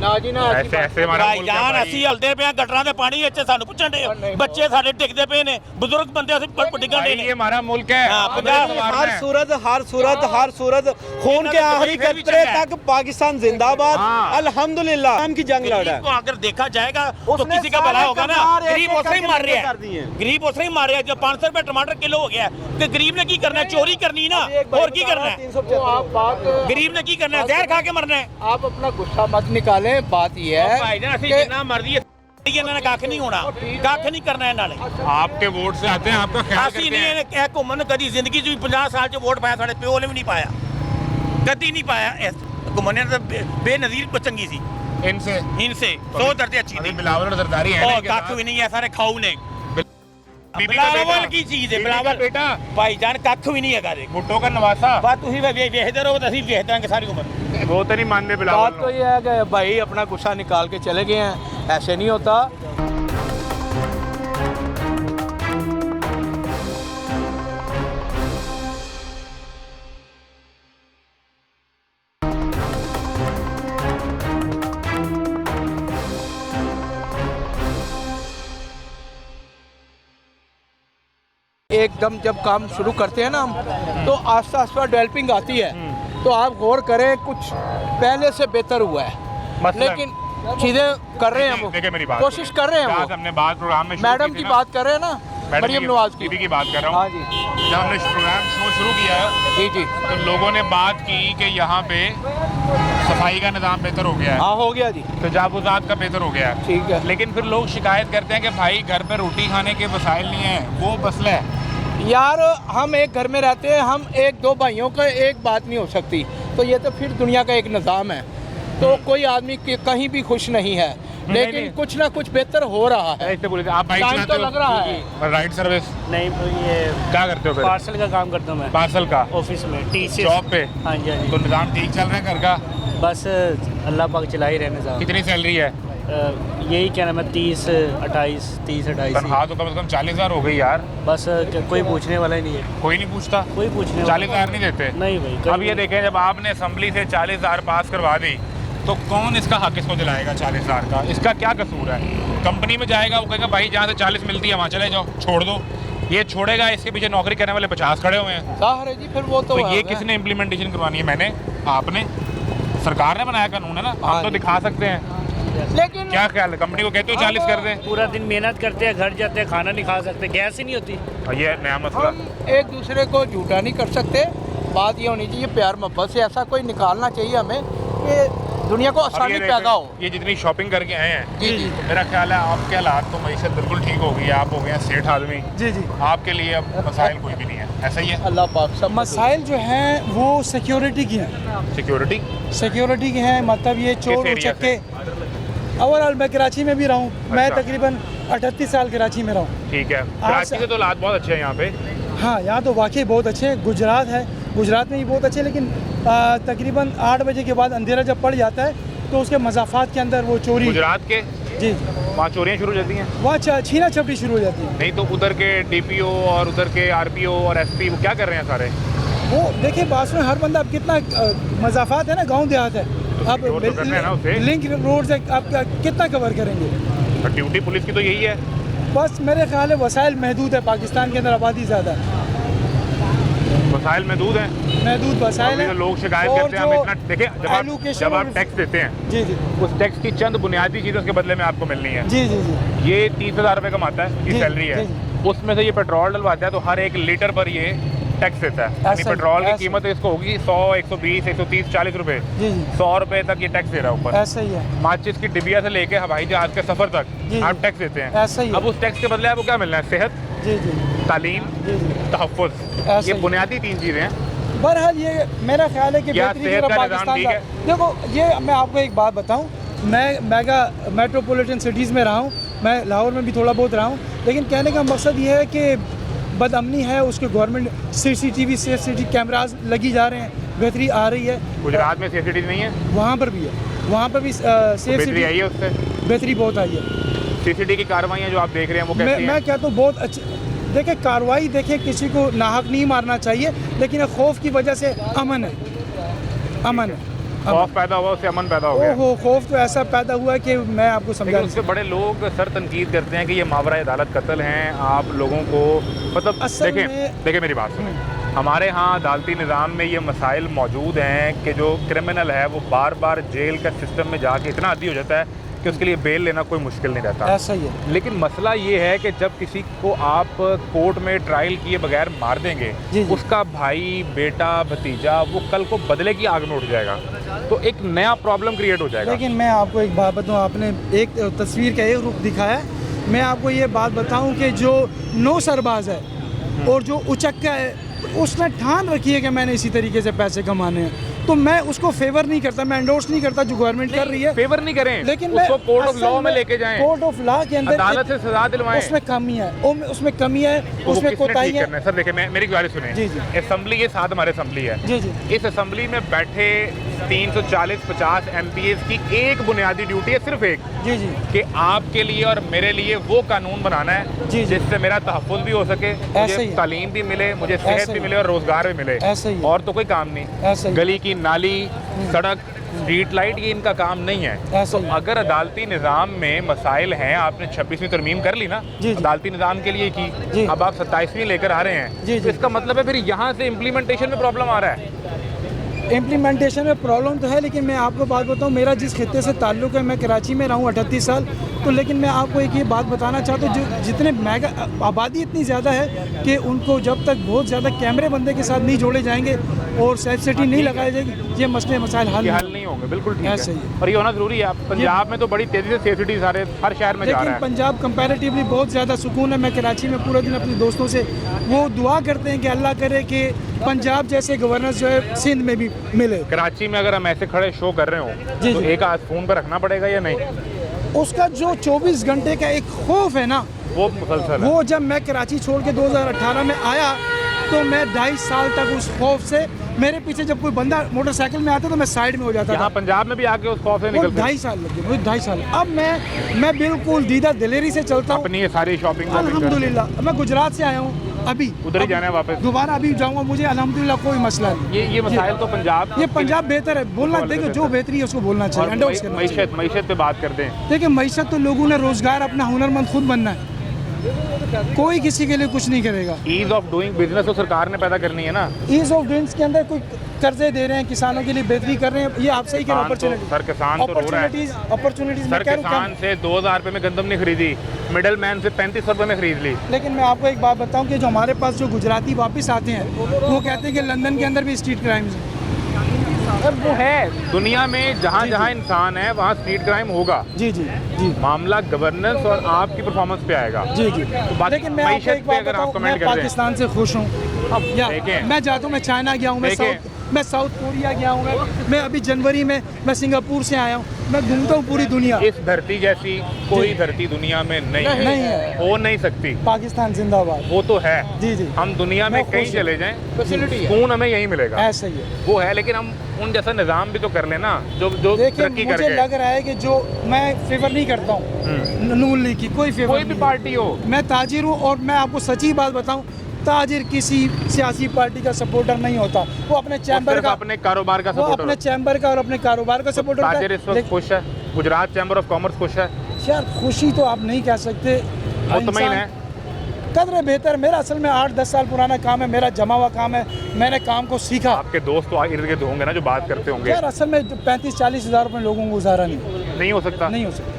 S1: ऐसे ऐसे हमारा मुल्क है
S3: ਜਾਨ
S1: भाई।
S3: ਅਸੀਂ ਹਲਦੇ ਪਏ ਆ ਗਟਰਾਂ ਦੇ ਪਾਣੀ ਵਿੱਚ ਸਾਨੂੰ ਪੁੱਛਣ ਦੇ ਬੱਚੇ ਸਾਡੇ ਡਿੱਗਦੇ ਪਏ ਨੇ ਬਜ਼ੁਰਗ ਬੰਦੇ ਅਸੀਂ ਡਿੱਗਣ ਦੇ
S1: भाई
S3: ਨੇ
S1: ये हमारा मुल्क है
S3: हाँ,
S1: हमें
S3: पंजाब
S1: तो मारना
S8: हर
S1: है।
S8: सूरत खून के आखिरी कतरे तक पाकिस्तान जिंदाबाद
S1: हाँ।
S8: अल्हम्दुलिल्लाह नाम की जंग लड़ा
S3: गरीब को अगर देखा जाएगा तो
S8: उसने
S3: किसी का भला
S8: सारे
S3: होगा ना
S8: कमार एक
S3: गरीब
S8: एक
S3: उसने ही
S8: करके
S3: मार रहा
S8: कर दिए
S3: है
S8: हैं।
S3: गरीब उसने ही मार रहा है जब 500 रुपए टमाटर किलो हो गया है तो गरीब ने की करना है चोरी करनी ना और की करना है
S8: आप बात
S3: गरीब ने की करना है जहर खा के मरना है
S8: आप अपना गुस्सा मत निकालें बात ये है
S3: भाईजान ਅਸੀਂ ਜਿੰਨਾ ਮਰਜ਼ੀ ਇਹਨਾਂ ਨੇ ਕੱਖ ਨਹੀਂ ਹੋਣਾ ਕੱਖ ਨਹੀਂ ਕਰਨਾ ਇਹਨਾਂ ਨੇ
S1: आपके वोट से आते हैं आपका ख्याल
S3: ਅਸੀਂ
S1: करते
S3: ਨਹੀਂ
S1: हैं
S3: ਇਹ ਘੁੰਮਣ ਕਦੀ ਜ਼ਿੰਦਗੀ 'ਚ ਵੀ 50 ਸਾਲ 'ਚ ਵੋਟ ਪਾਇਆ ਸਾਡੇ ਪਿਓ ਨੇ ਵੀ ਨਹੀਂ ਪਾਇਆ ਕਦੀ ਨਹੀਂ ਪਾਇਆ ਇਸ ਘੁੰਮਣ ਨੇ ਤਾਂ ਬੇਨਜ਼ੀਰ ਚੰਗੀ ਸੀ
S1: इनसे
S3: ਇਨਸੇ 100 दर्जे अच्छी
S1: अभी
S3: थी
S1: बिलावल और जरदारी है
S3: और ਕੱਖ ਵੀ ਨਹੀਂ ਹੈ ਸਾਰੇ ਖਾऊ ਨੇ
S1: बीबी का
S3: बिलावल
S1: बेटा
S3: की चीज है
S1: बीबी का
S3: बिलावल
S1: बेटा
S3: भाईजान ਕੱਖ ਵੀ ਨਹੀਂ ਹੈਗਾ ਦੇ
S1: भुट्टो का नवासा
S3: ਬਾਤ ਤੁਸੀਂ ਵੇਖਦੇ ਰਹੋ ਤਾਂ ਅਸੀਂ ਵੇਖਦੇ ਆਂਗੇ ਸਾਰੀ ਉਮਰ
S1: वो तो नहीं मानते बिलावल
S8: बात तो ये है कि भाई अपना गुस्सा निकाल के चले गए हैं ऐसे नहीं होता एकदम जब काम शुरू करते हैं ना हम तो आस्ता आस्ता डेवलपिंग आती है तो आप गौर करें कुछ पहले से बेहतर हुआ है
S1: मसलन?
S8: लेकिन चीज़ें कर रहे हैं
S1: देखिए मेरी
S8: वो
S1: बात
S8: कोशिश कर रहे हैं
S1: जहाँ
S8: वो
S1: हमने बात प्रोग्राम में शुरू
S8: मैडम की
S1: थी ना,
S8: बात कर रहे हैं ना
S1: मैडम
S8: मरियम नवाज की
S1: बीबी की बात कर रहा
S8: हाँ
S1: हूँ
S8: जी
S1: जब हमने प्रोग्राम शो शुरू किया
S8: जी जी
S1: तो लोगों ने बात की कि यहाँ पे सफाई का निज़ाम बेहतर हो गया है
S8: हाँ हो गया जी
S1: तजावुज़ात का बेहतर हो गया है
S8: ठीक है
S1: लेकिन फिर लोग शिकायत करते हैं कि भाई घर पे रोटी खाने के वसाइल नहीं है वो मसला है
S8: यार हम एक घर में रहते हैं हम एक दो भाइयों का एक बात नहीं हो सकती तो ये तो फिर दुनिया का एक निज़ाम है तो कोई आदमी कहीं भी खुश नहीं है लेकिन
S1: नहीं।
S8: कुछ ना कुछ बेहतर हो रहा है
S1: ऐसे बोले आप बाइक
S8: टाइम
S1: चलाते
S8: तो
S1: हो
S8: लग रहा है
S1: राइड सर्विस
S9: नहीं ये
S1: क्या करते हो फिर
S9: पार्सल का काम करता हूँ मैं
S1: पार्सल का
S9: ऑफिस में टी
S1: जॉब पे
S9: हाँ जी हाँ
S1: तो निज़ाम ठीक चल रहा है घर का
S9: जी बस अल्लाह पाक चला ही रहने साहब
S1: कितनी सैलरी है
S9: यही क्या नाम है 30-28
S1: तनख्वाह तो कम से कम 40,000 हो गई यार
S9: बस कोई पूछने वाला ही नहीं है
S1: कोई नहीं पूछता
S9: कोई पूछने वाला
S1: 40,000 नहीं देते
S9: नहीं भाई कोई
S1: अब ये देखें जब आपने असम्बली से 40,000 पास करवा दी तो कौन इसका हक इसको दिलाएगा 40,000 का इसका क्या कसूर है कंपनी में जाएगा वो कहेगा भाई जहाँ से 40 मिलती है वहाँ चले जाओ छोड़ दो ये छोड़ेगा इसके पीछे नौकरी करने वाले 50 खड़े हुए हैं
S8: जाहिर है जी फिर वो
S1: तो
S8: है
S1: ये
S8: ना।
S1: किसने इम्प्लीमेंटेशन करवानी है मैंने आपने सरकार ने बनाया कानून है ना हम तो दिखा सकते हैं
S8: लेकिन
S1: क्या ख्याल है कंपनी को कहते हो 40 कर दें
S9: पूरा दिन मेहनत करते हैं घर जाते हैं खाना नहीं खा सकते गैस ही नहीं होती
S1: और ये नया मसला
S8: हम एक दूसरे को झूठा नहीं कर सकते बात ये होनी चाहिए प्यार मोहब्बत से ऐसा कोई निकालना चाहिए हमें कि दुनिया को
S1: अब
S8: आसानी
S1: ये
S8: पैदा हो
S1: ये जितनी शॉपिंग करके आए हैं
S8: जी जी
S1: तो मेरा ख्याल है आपके हालात तो मीशत बिल्कुल ठीक हो गई है आप हो गए हैं सेठ आदमी
S10: जी जी
S1: आपके लिए अब मसाइल कोई भी नहीं है ऐसा ही है
S8: अल्लाह पाक सब
S10: मसाइल जो हैं वो सिक्योरिटी की हैं
S1: सिक्योरिटी
S10: सिक्योरिटी की हैं मतलब ये चोर
S1: एरिया
S10: उचक्के ओवरऑल मैं कराची में भी रहा हूँ मैं
S1: अच्छा।
S10: तकरीबन 38 साल कराची में रहा हूँ
S1: ठीक है कराची से तो हालात बहुत अच्छे हैं यहाँ पे
S10: हाँ यहाँ तो वाकई बहुत अच्छे हैं गुजरात है गुजरात में भी बहुत अच्छे हैं, लेकिन तकरीबन 8 बजे के बाद अंधेरा जब पड़ जाता है तो उसके मज़ाफ़ात के अंदर वो चोरी
S1: गुजरात के
S10: जी
S1: वहाँ चोरियाँ शुरू हो जाती हैं
S10: वहाँ छीना झपटी शुरू हो जाती है।
S1: नहीं तो उधर के डीपीओ और उधर के आरपीओ और एसपी वो क्या कर रहे हैं सारे
S10: वो देखिए बात में हर बंदा अब कितना मज़ाफ़ात है ना गांव देहात है अब
S1: जोर तो करना है ना उसे।
S10: लिंक रोड से आप कितना कवर करेंगे
S1: तो ड्यूटी पुलिस की तो यही है।
S10: बस मेरे ख्याल है वसाइल महदूद है, पाकिस्तान के अंदर आबादी ज़्यादा है,
S1: वसाइल महदूद हैं,
S10: महदूद वसाइल
S1: अभी
S10: है।
S1: तो लोग शिकायत
S10: और
S1: करते हैं हम
S10: जो
S1: इतना देखिए,
S10: allocation
S1: जब आप
S10: और-
S1: टैक्स देते हैं
S10: जी जी
S1: उस टैक्स की चंद बुनियादी चीज़ें उसके बदले में आपको मिलनी है।
S10: जी जी जी
S1: ये 30,000 रुपये कमाता है,
S10: जी,
S1: इसकी सैलरी है,
S10: जी,
S1: उसमें से ये पेट्रोल डलवाता है तो हर 1 लीटर पर ये टैक्स देता है। यानी
S10: ऐसा ही,
S1: पेट्रोल की
S10: ऐसा।
S1: कीमत इसको होगी 100, 120, 130, 40 रुपए,
S10: जी जी
S1: 100 रुपए तक ये टैक्स दे रहा है ऊपर।
S10: ऐसा ही है,
S1: माचिस की डिबिया से लेके हवाई जहाज के सफर तक
S10: जी,
S1: आप
S10: जी।
S1: टैक्स देते हैं।
S10: ऐसा ही है।
S1: अब उस टैक्स के बदले आपको क्या मिलना है? सेहत,
S10: जी जी
S1: तालीम,
S10: जी जी
S1: तहफ़्फ़ुज़,
S10: ऐसा
S1: ये
S10: ही।
S1: बुनियादी 3 चीज़ें हैं।
S10: बहरहाल ये मेरा ख्याल है कि
S1: क्या
S10: बेहतरीन
S1: सेहत
S10: जगह
S1: का निज़ाम
S10: पाकिस्तान
S1: ठीक
S10: का।
S1: है?
S10: देखो ये मैं आपको एक बात बताऊं, मैं मेगा मेट्रोपॉलिटन सिटीज़ में रहा हूं, मैं लाहौर में भी थोड़ा बहुत रहा हूं, लेकिन कहने का मकसद ये है कि बदअमनी है, उसके government CCTV safe city cameras लगी जा रहे हैं, बेहतरी आ रही है।
S1: गुजरात में CCTV नहीं है,
S10: वहाँ पर भी है, वहाँ पर भी सेफ
S1: बेहतरी
S10: सिटी
S1: आई है उससे।
S10: बेहतरी बहुत आई है।
S1: CCTV की कार्रवाइयाँ जो आप देख रहे हैं वो कैसी हैं?
S10: मैं कहता हूँ बहुत अच्छी। देखिए कार्रवाई, देखिए किसी को नाहक नहीं मारना चाहिए, लेकिन खौफ की वजह से अमन है, अमन है।
S1: खौफ पैदा हुआ, उससे अमन पैदा हो गया।
S10: ओहो, खौफ तो ऐसा पैदा हुआ है कि मैं आपको समझा
S1: लेकिन
S10: नहीं
S1: उससे बड़े लोग सर तनकीद करते हैं कि ये मावरा अदालत कत्ल हैं, आप लोगों को मतलब
S10: असल
S1: देखें
S10: में-
S1: देखें मेरी बात सुनें, हमारे यहाँ अदालती निज़ाम में ये मसाइल मौजूद हैं कि जो क्रिमिनल है वो बार बार जेल का सिस्टम में जाके इतना आदी हो जाता है कि उसके लिए बेल लेना कोई मुश्किल नहीं रहता।
S10: ऐसा ही है।
S1: लेकिन मसला ये है कि जब किसी को आप कोर्ट में ट्रायल किए बगैर मार देंगे,
S10: जी, जी।
S1: उसका भाई, बेटा, भतीजा वो कल को बदले की आग में उठ जाएगा, तो एक नया प्रॉब्लम क्रिएट हो जाएगा।
S10: लेकिन मैं आपको एक बात बताऊँ, आपने एक तस्वीर का एक रुख दिखाया है, मैं आपको ये बात बताऊँ कि जो 9 सरबाज है और जो उचक्का है, उसने ठान रखी है कि मैंने इसी तरीके से पैसे कमाने हैं, तो मैं उसको फेवर नहीं करता, मैं एंडोर्स नहीं करता जो गवर्नमेंट कर रही है।
S1: फेवर नहीं करें,
S10: लेकिन
S1: उसको
S10: मैं
S1: कोर्ट ऑफ
S10: असल
S1: लॉ में लेके जाएं,
S10: कोर्ट ऑफ लॉ के अंदर
S1: अदालत से सजा दिलवाएं।
S10: उसमें कमी है, उसमें कमी है,
S1: तो
S10: उसमें
S1: किसने
S10: कोताही
S1: ठीक
S10: है।
S1: करना है? सर देखिए, मेरी गुजारिश सुनिए।
S10: जी, जी।
S1: असेंबली के साथ हमारे असेंबली है,
S10: जी जी
S1: इस असेंबली में बैठे 340-50 MPs की एक बुनियादी ड्यूटी है, सिर्फ एक,
S10: जी जी
S1: कि आपके लिए और मेरे लिए वो कानून बनाना है
S10: जी, जी।
S1: जिससे मेरा तहफ़्फ़ुज़ भी हो सके,
S10: ऐसे
S1: मुझे
S10: ही है।
S1: तालीम भी मिले, मुझे सेहत
S10: ऐसे
S1: भी
S10: ही।
S1: मिले और रोज़गार भी मिले,
S10: ऐसे ही है।
S1: और तो कोई काम नहीं।
S10: ऐसे ही।
S1: गली की नाली, सड़क, स्ट्रीट लाइट, ये इनका काम नहीं है।
S10: ऐसे
S1: तो
S10: ही।
S1: अगर अदालती निज़ाम में मसाइल हैं, आपने 26वीं तरमीम कर ली ना,
S10: जी, जी।
S1: अदालती निज़ाम के लिए
S10: जी।
S1: की, अब आप 27वीं लेकर आ रहे हैं,
S10: जी,
S1: तो
S10: जी।
S1: इसका मतलब है फिर यहाँ से इम्प्लीमेंटेशन में प्रॉब्लम आ रहा है।
S10: इम्प्लीमेंटेशन में प्रॉब्लम तो है, लेकिन मैं आपको बात बताऊं, मेरा जिस खित्ते से ताल्लुक़ है, मैं कराची में रहा हूँ 38 साल, तो लेकिन मैं आपको एक ये बात बताना चाहता हूँ, जो जितने मेगा आबादी इतनी ज़्यादा है कि उनको जब तक बहुत ज़्यादा कैमरे बंदे के साथ नहीं जोड़े जाएंगे और सेफ सिटी नहीं लगाई जाएगी, ये मसले मसाइल हल
S1: ये
S10: नहीं
S1: हल नहीं होंगे, बिल्कुल ठीक
S10: ऐसे ही
S1: है,
S10: है।
S1: और ये होना ज़रूरी है। पंजाब में तो बड़ी तेज़ी से सेफ्टी सारे हर शहर में जा रहा
S10: लेकिन
S1: है।
S10: पंजाब कंपैरेटिवली बहुत ज़्यादा सुकून है। मैं कराची में पूरे दिन अपने दोस्तों से वो दुआ करते हैं कि अल्लाह करे कि पंजाब जैसे गवर्नर जो है सिंध में भी मिले।
S1: कराची में अगर हम ऐसे खड़े शो कर रहे हो
S10: जी,
S1: तो
S10: जी।
S1: एक हाथ फ़ोन पर रखना पड़ेगा या नहीं?
S10: उसका जो 24 घंटे का एक खौफ है ना,
S1: वो मुसलसल है।
S10: वो जब मैं कराची छोड़ के 2018 में आया तो मैं 2.5 साल तक उस खौफ से, मेरे पीछे जब कोई बंदा मोटरसाइकिल में आता तो मैं साइड में हो जाता
S1: यहाँ
S10: था।
S1: पंजाब में भी आके उस खौफ से
S10: वो
S1: निकलते हैं।
S10: 2.5 साल लगे, मुझे 2.5 साल। अब मैं बिल्कुल दीदा दिलेरी से चलता हूँ,
S1: अपनी ये सारी शॉपिंग
S10: अल्हम्दुलिल्लाह। मैं गुजरात से आया हूँ, अभी
S1: उधर ही जाना है वापस।
S10: दोबारा अभी जाऊँगा, मुझे अल्हम्दुलिल्लाह कोई मसला नहीं।
S1: ये मसाइल तो पंजाब
S10: ये पंजाब बेहतर है, बोलना
S1: वाले
S10: देखो, जो
S1: बेहतर।
S10: बेहतरी है उसको बोलना चाहिए, एंडोर्स करना चाहिए।
S1: मईशत पे बात कर दें।
S10: देखिए मईशत तो लोगों ने रोजगार अपना हुनरमंद खुद बनना है, कोई किसी के लिए कुछ नहीं करेगा।
S1: ईज ऑफ डूइंग बिजनेस तो सरकार ने पैदा करनी है ना।
S10: ईज ऑफ डूइंग्स के अंदर कोई कर्जे दे रहे हैं, किसानों के लिए बेहतरी कर रहे हैं, ये आप सही कह रहे हैं।
S1: सर किसान तो रो रहा है।
S10: अपॉर्चुनिटीज
S1: सर किसान से 2000 रुपए में गंदम नहीं खरीदी, मिडल मैन से 3500 रुपए में खरीद ली।
S10: लेकिन मैं आपको एक बात बताऊं कि जो हमारे पास जो गुजराती वापस आते हैं वो कहते हैं कि लंदन के अंदर भी स्ट्रीट क्राइम्स हैं।
S1: सर वो है, दुनिया में जहाँ जहाँ इंसान है वहाँ स्ट्रीट क्राइम होगा।
S10: जी जी जी
S1: मामला गवर्नेंस और आपकी परफॉर्मेंस पे आएगा।
S10: जी जी।
S1: बात
S10: लेकिन मैं आपको
S1: मईशत
S10: एक
S1: पे
S10: बात
S1: अगर आप
S10: बताऊं, मैं
S1: कमेंट कर दें।
S10: पाकिस्तान से खुश हूँ।
S1: अब
S10: या
S1: देखें।
S10: मैं जाता हूँ, मैं चाइना गया हूँ, मैं साउथ कोरिया गया हूँ, मैं अभी जनवरी में मैं सिंगापुर से आया हूँ, मैं घूमता हूँ पूरी दुनिया।
S1: इस धरती जैसी कोई धरती दुनिया में नहीं
S10: है।
S1: हो नहीं सकती।
S10: पाकिस्तान जिंदाबाद।
S1: वो तो है।
S10: जी जी।
S1: हम दुनिया में
S10: मैं
S1: कहीं
S10: खुश हूँ।
S1: चले जाएं,
S10: फैसिलिटी
S1: सुकून हमें यहीं मिलेगा।
S10: ऐसा ही है।
S1: वो है, लेकिन हम उन जैसा निज़ाम भी तो कर लेना जो
S10: देखिए
S1: तरक्की
S10: मुझे
S1: करके।
S10: लग रहा है कि जो मैं फेवर नहीं करता हूँ नून लीग की, कोई फेवर
S1: कोई भी
S10: नहीं।
S1: पार्टी हो,
S10: मैं ताजिर हूँ और मैं आपको सच्ची बात बताऊँ, ताजिर किसी सियासी पार्टी का सपोर्टर नहीं होता। वो अपने चैम्बर
S1: सिर्फ
S10: का,
S1: अपने कारोबार का
S10: वो
S1: सपोर्टर
S10: अपने चैम्बर का और अपने कारोबार का सपोर्टर
S1: ताजिर इस वक्त खुश है। गुजरात चैम्बर ऑफ कॉमर्स खुश है।
S10: यार खुशी तो आप नहीं कह सकते।
S1: मुतमईन है?
S10: कदर बेहतर। मेरा असल में 8-10 साल पुराना काम है, मेरा जमा हुआ काम है, मैंने काम को सीखा।
S1: आपके दोस्त तो इर्द गिर्द होंगे ना जो बात करते होंगे।
S10: यार असल में 35-40 हज़ार रुपये लोगों को गुजारा नहीं
S1: हो सकता।
S10: नहीं हो सकता।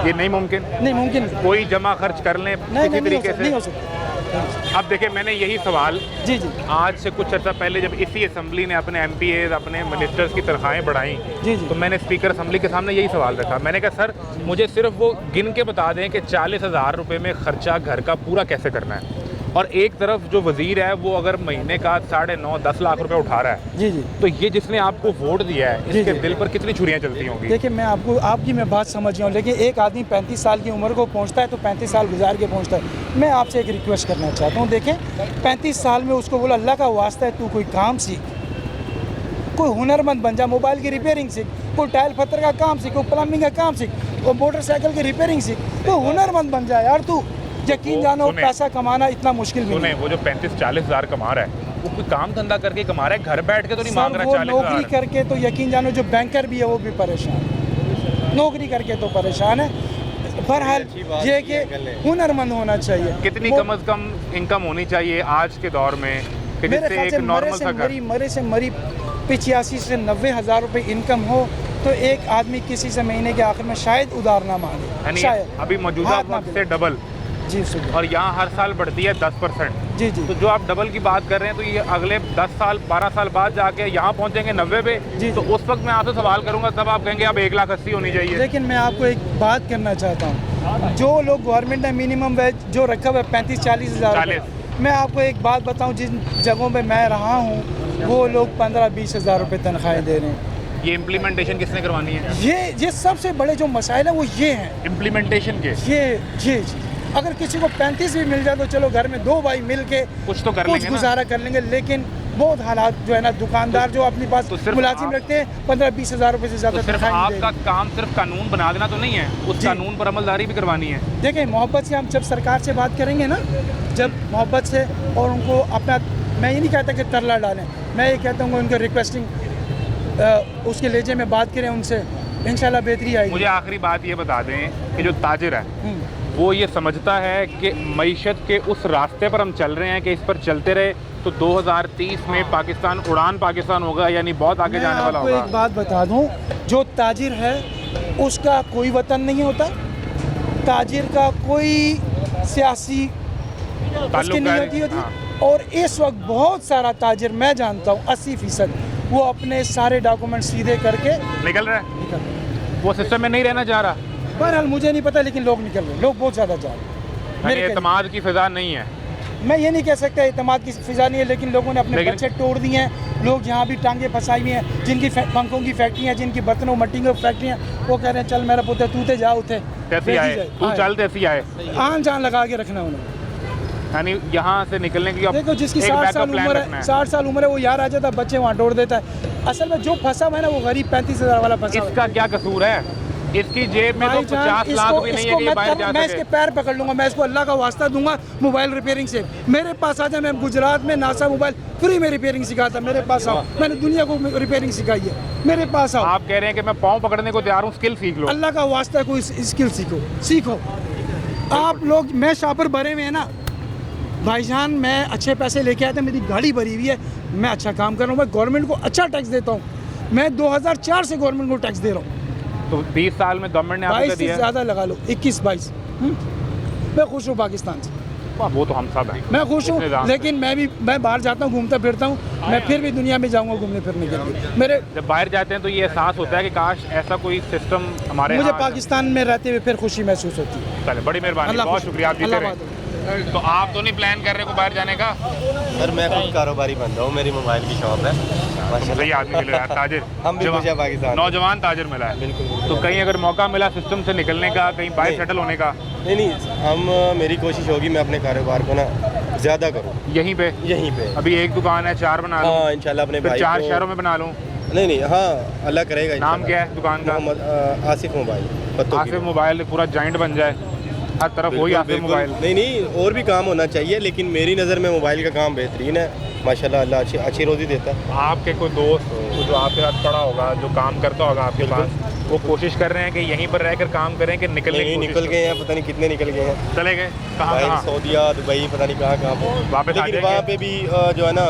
S1: ये नहीं मुमकिन।
S10: नहीं मुमकिन।
S1: कोई जमा खर्च कर लें किसी तरीके से?
S10: नहीं हो सकता।
S1: अब देखिए, मैंने यही सवाल
S10: जी
S1: आज से कुछ अर्सा पहले जब इसी असेंबली ने अपने MPAs अपने मिनिस्टर्स की तनख्वाहें बढ़ाई
S10: जी
S1: तो मैंने स्पीकर असेंबली के सामने यही सवाल रखा। मैंने कहा सर मुझे सिर्फ वो गिन के बता दें कि 40,000 रुपये में खर्चा घर का पूरा कैसे करना है। और एक तरफ जो वजीर है वो अगर महीने का 9.5-10 लाख रुपए उठा रहा है
S10: जी
S1: तो ये जिसने आपको वोट दिया है इसके दिल पर कितनी छुरियां चलती होंगी?
S10: देखिए मैं आपकी मैं बात समझ गया हूँ, लेकिन एक आदमी 35 साल की उम्र को पहुँचता है तो 35 साल गुजार के पहुँचता है। मैं आपसे एक रिक्वेस्ट करना चाहता हूँ, देखें 35 साल में उसको बोला अल्लाह का वास्ता है तू कोई काम सीख, कोई हुनरमंद बन जा, मोबाइल की रिपेयरिंग सीख, कोई टाइल पत्थर का काम सीख, कोई प्लम्बिंग का काम सीख, कोई मोटरसाइकिल की रिपेयरिंग सीख, तो हुनरमंद बन जाए यार तू। यकीन जानो पैसा कमाना इतना मुश्किल भी नहीं।
S1: वो जो 35-40 हज़ार कमा रहा है वो कोई काम धंधा करके कमा रहा है, घर बैठ के तो नहीं मांग रहा 40,000।
S10: नौकरी करके तो यकीन जानो जो बैंकर भी है वो भी परेशान है, नौकरी करके तो परेशान है। बहरहाल ये कि हुनरमंद होना चाहिए।
S1: कितनी कम अज कम इनकम होनी चाहिए आज के दौर में कि
S10: मेरे
S1: जिससे
S10: ख्याल
S1: एक
S10: से
S1: नॉर्मल सा घर?
S10: मरे से मरी 85 से 90 हज़ार रुपये इनकम हो तो एक आदमी किसी से महीने के आखिर में शायद उधार ना मांगे, शायद।
S1: अभी मौजूदा वक्त से डबल
S10: जी
S1: और यहाँ हर साल बढ़ती है 10%।
S10: जी
S1: तो जो आप डबल की बात कर रहे हैं तो ये अगले 10 साल 12 साल बाद जाके यहाँ पहुँचेंगे 90 पे जी। तो उस वक्त मैं आपसे सवाल करूँगा तब आप कहेंगे अब 1,80,000 होनी चाहिए।
S10: लेकिन मैं आपको एक बात करना चाहता हूँ, जो लोग गवर्नमेंट ने मिनिमम वेज जो रखा हुआ है 35-40 हज़ार, मैं आपको एक बात बताऊँ, जिन जगहों पर मैं रहा हूँ वो लोग 15-20 हज़ार रुपये तनख्वाहें दे रहे हैं।
S1: ये इम्प्लीमेंटेशन किसने करवानी है?
S10: ये सबसे बड़े जो मसाइल है वो ये हैं
S1: इम्प्लीमेंटेशन के।
S10: ये अगर किसी को 35 भी मिल जाए तो चलो घर में 2 भाई मिल के
S1: कुछ तो कर लेंगे,
S10: गुजारा कर लेंगे। लेकिन बहुत हालात जो है ना, दुकानदार जो अपने पास मुलाजिम रखते हैं 15-20 हज़ार रुपये से ज़्यादा।
S1: तो सिर्फ आपका काम सिर्फ कानून बना देना तो नहीं है, उस कानून पर अमलदारी भी करवानी है।
S10: देखिए मोहब्बत से हम जब सरकार से बात करेंगे ना, जब मोहब्बत से और उनको अपना, मैं ये नहीं कहता कि तरला डालें, मैं ये कहता हूँ उनको रिक्वेस्टिंग उसके लहजे में बात करें उनसे, इंशाल्लाह बेहतरी आएगी।
S1: मुझे आखिरी बात ये बता दें कि जो ताजिर है वो ये समझता है कि मईशत के उस रास्ते पर हम चल रहे हैं कि इस पर चलते रहे तो 2030 में पाकिस्तान उड़ान पाकिस्तान होगा, यानी बहुत आगे जाने वाला होगा।
S10: एक बात बता दूं, जो ताजिर है उसका कोई वतन नहीं होता, ताजिर का कोई सियासी उसकी नीयत होती। और इस वक्त बहुत सारा ताजिर मैं जानता हूँ 80% वो अपने सारे डॉक्यूमेंट सीधे करके
S1: निकल रहा है, वो सिस्टम में नहीं रहना चाह रहा।
S10: बहरहाल मुझे नहीं पता, लेकिन लोग निकल रहे, लोग बहुत ज़्यादा जा रहे हैं।
S1: एतमाद की फिजा नहीं है,
S10: मैं ये नहीं कह सकता एतमाद की फिजा नहीं है, लेकिन लोगों ने अपने बच्चे तोड़ दिए हैं। लोग यहाँ भी टांगे फंसाई हुई हैं, जिनकी पंखों की फैक्ट्रियाँ, जिनकी बर्तनों मट्टी की फैक्ट्रियाँ, वो कह रहे हैं चल मेरा पुत्र तू ते जा उठे,
S1: तू चल तैसी आए,
S10: आन जान लगा के रखना उन्हें।
S1: यानी यहाँ से निकलने की
S10: देखो जिसकी 60 साल उम्र है, 60 साल उम्र है, वो यार आ जाता है, बच्चे वहाँ तोड़ देता है। असल में जो फंसा हुआ है ना वो गरीब 35 हज़ार वाला फंसा।
S1: इसका क्या कसूर है? इसकी जेब में तो 50 लाख भी नहीं है कि ये बाहर जा सके।
S10: मैं इसके पैर पकड़ लूंगा, मैं इसको अल्लाह का वास्ता दूंगा मोबाइल रिपेयरिंग से। मेरे पास आ जाए, मैं गुजरात में नासा मोबाइल फ्री में रिपेयरिंग सिखाता, मेरे पास आओ, मैंने दुनिया को रिपेयरिंग सिखाई है, मेरे पास आओ।
S1: आप कह रहे हैं कि मैं पाँव पकड़ने को तैयार हूँ, स्किल सीख लो।
S10: अल्लाह का वास्ता है, कोई स्किल सीखो। आप लोग, मैं शॉपर भरे हुए हैं ना भाईजान, मैं अच्छे पैसे लेके आया था, मेरी गाड़ी भरी हुई है, मैं अच्छा काम कर रहा हूँ, मैं गवर्नमेंट को अच्छा टैक्स देता हूँ। मैं 2004 से गवर्नमेंट को टैक्स दे रहा हूँ।
S1: तो 20 साल में गवर्नमेंट ने आपको
S10: 22
S1: दिया
S10: से ज़्यादा लगा लो, 21-22। मैं खुश हूँ पाकिस्तान से।
S1: वो तो हम सब हैं।
S10: मैं खुश हूँ, लेकिन मैं बाहर जाता हूँ, घूमता फिरता हूँ, मैं फिर भी दुनिया में जाऊँगा घूमने फिरने के लिए। मेरे
S1: जब बाहर जाते हैं तो ये एहसास होता है कि काश ऐसा कोई सिस्टम हमारे
S10: मुझे पाकिस्तान में रहते हुए फिर खुशी महसूस होती है।
S1: चले, बड़ी मेहरबानी, बहुत शुक्रिया आप जीते रहे। तो आप तो नहीं प्लान कर रहे को बाहर जाने का?
S11: सर मैं खुद कारोबारी बंदा हूँ, मेरी मोबाइल की शॉप है।
S1: सही आदमी मिले यार, ताजिर
S11: हम भी खुश हैं पाकिस्तान,
S1: नौजवान ताजिर मिला है।
S11: बिल्कुल।
S1: तो कहीं अगर मौका मिला सिस्टम से निकलने का, कहीं बाहर सेटल होने का?
S11: नहीं, हम मेरी कोशिश होगी मैं अपने कारोबार को ना ज़्यादा करूँ यहीं पे।
S1: अभी एक दुकान है, 4 बना लूँ?
S11: हाँ इंशाल्लाह, अपने भाई
S1: 4 शहरों में बना लूँ?
S11: नहीं, हाँ अल्लाह करेगा।
S1: नाम क्या है दुकान का?
S11: आसिफ मोबाइल।
S1: आसिफ मोबाइल पूरा जॉइंट बन जाए, हर तरफ वही आसिफ मोबाइल।
S11: नहीं, और भी काम होना चाहिए, लेकिन मेरी नज़र में मोबाइल का काम बेहतरीन है माशाल्लाह, अल्लाह अच्छी रोज़ी देता है।
S1: आपके कोई दोस्त जो आपके साथ पड़ा होगा, जो काम करता होगा आपके पास, वो कोशिश कर रहे हैं कि यहीं पर रहकर काम करें कि निकलने की
S11: निकल गए हैं, पता नहीं कितने निकल गए हैं,
S1: चले गए कहाँ
S11: सऊदीया दुबई पता नहीं कहाँ कहाँ पे
S1: वापस आ
S11: लेकिन
S1: जाएंगे।
S11: वहाँ पे भी जो है ना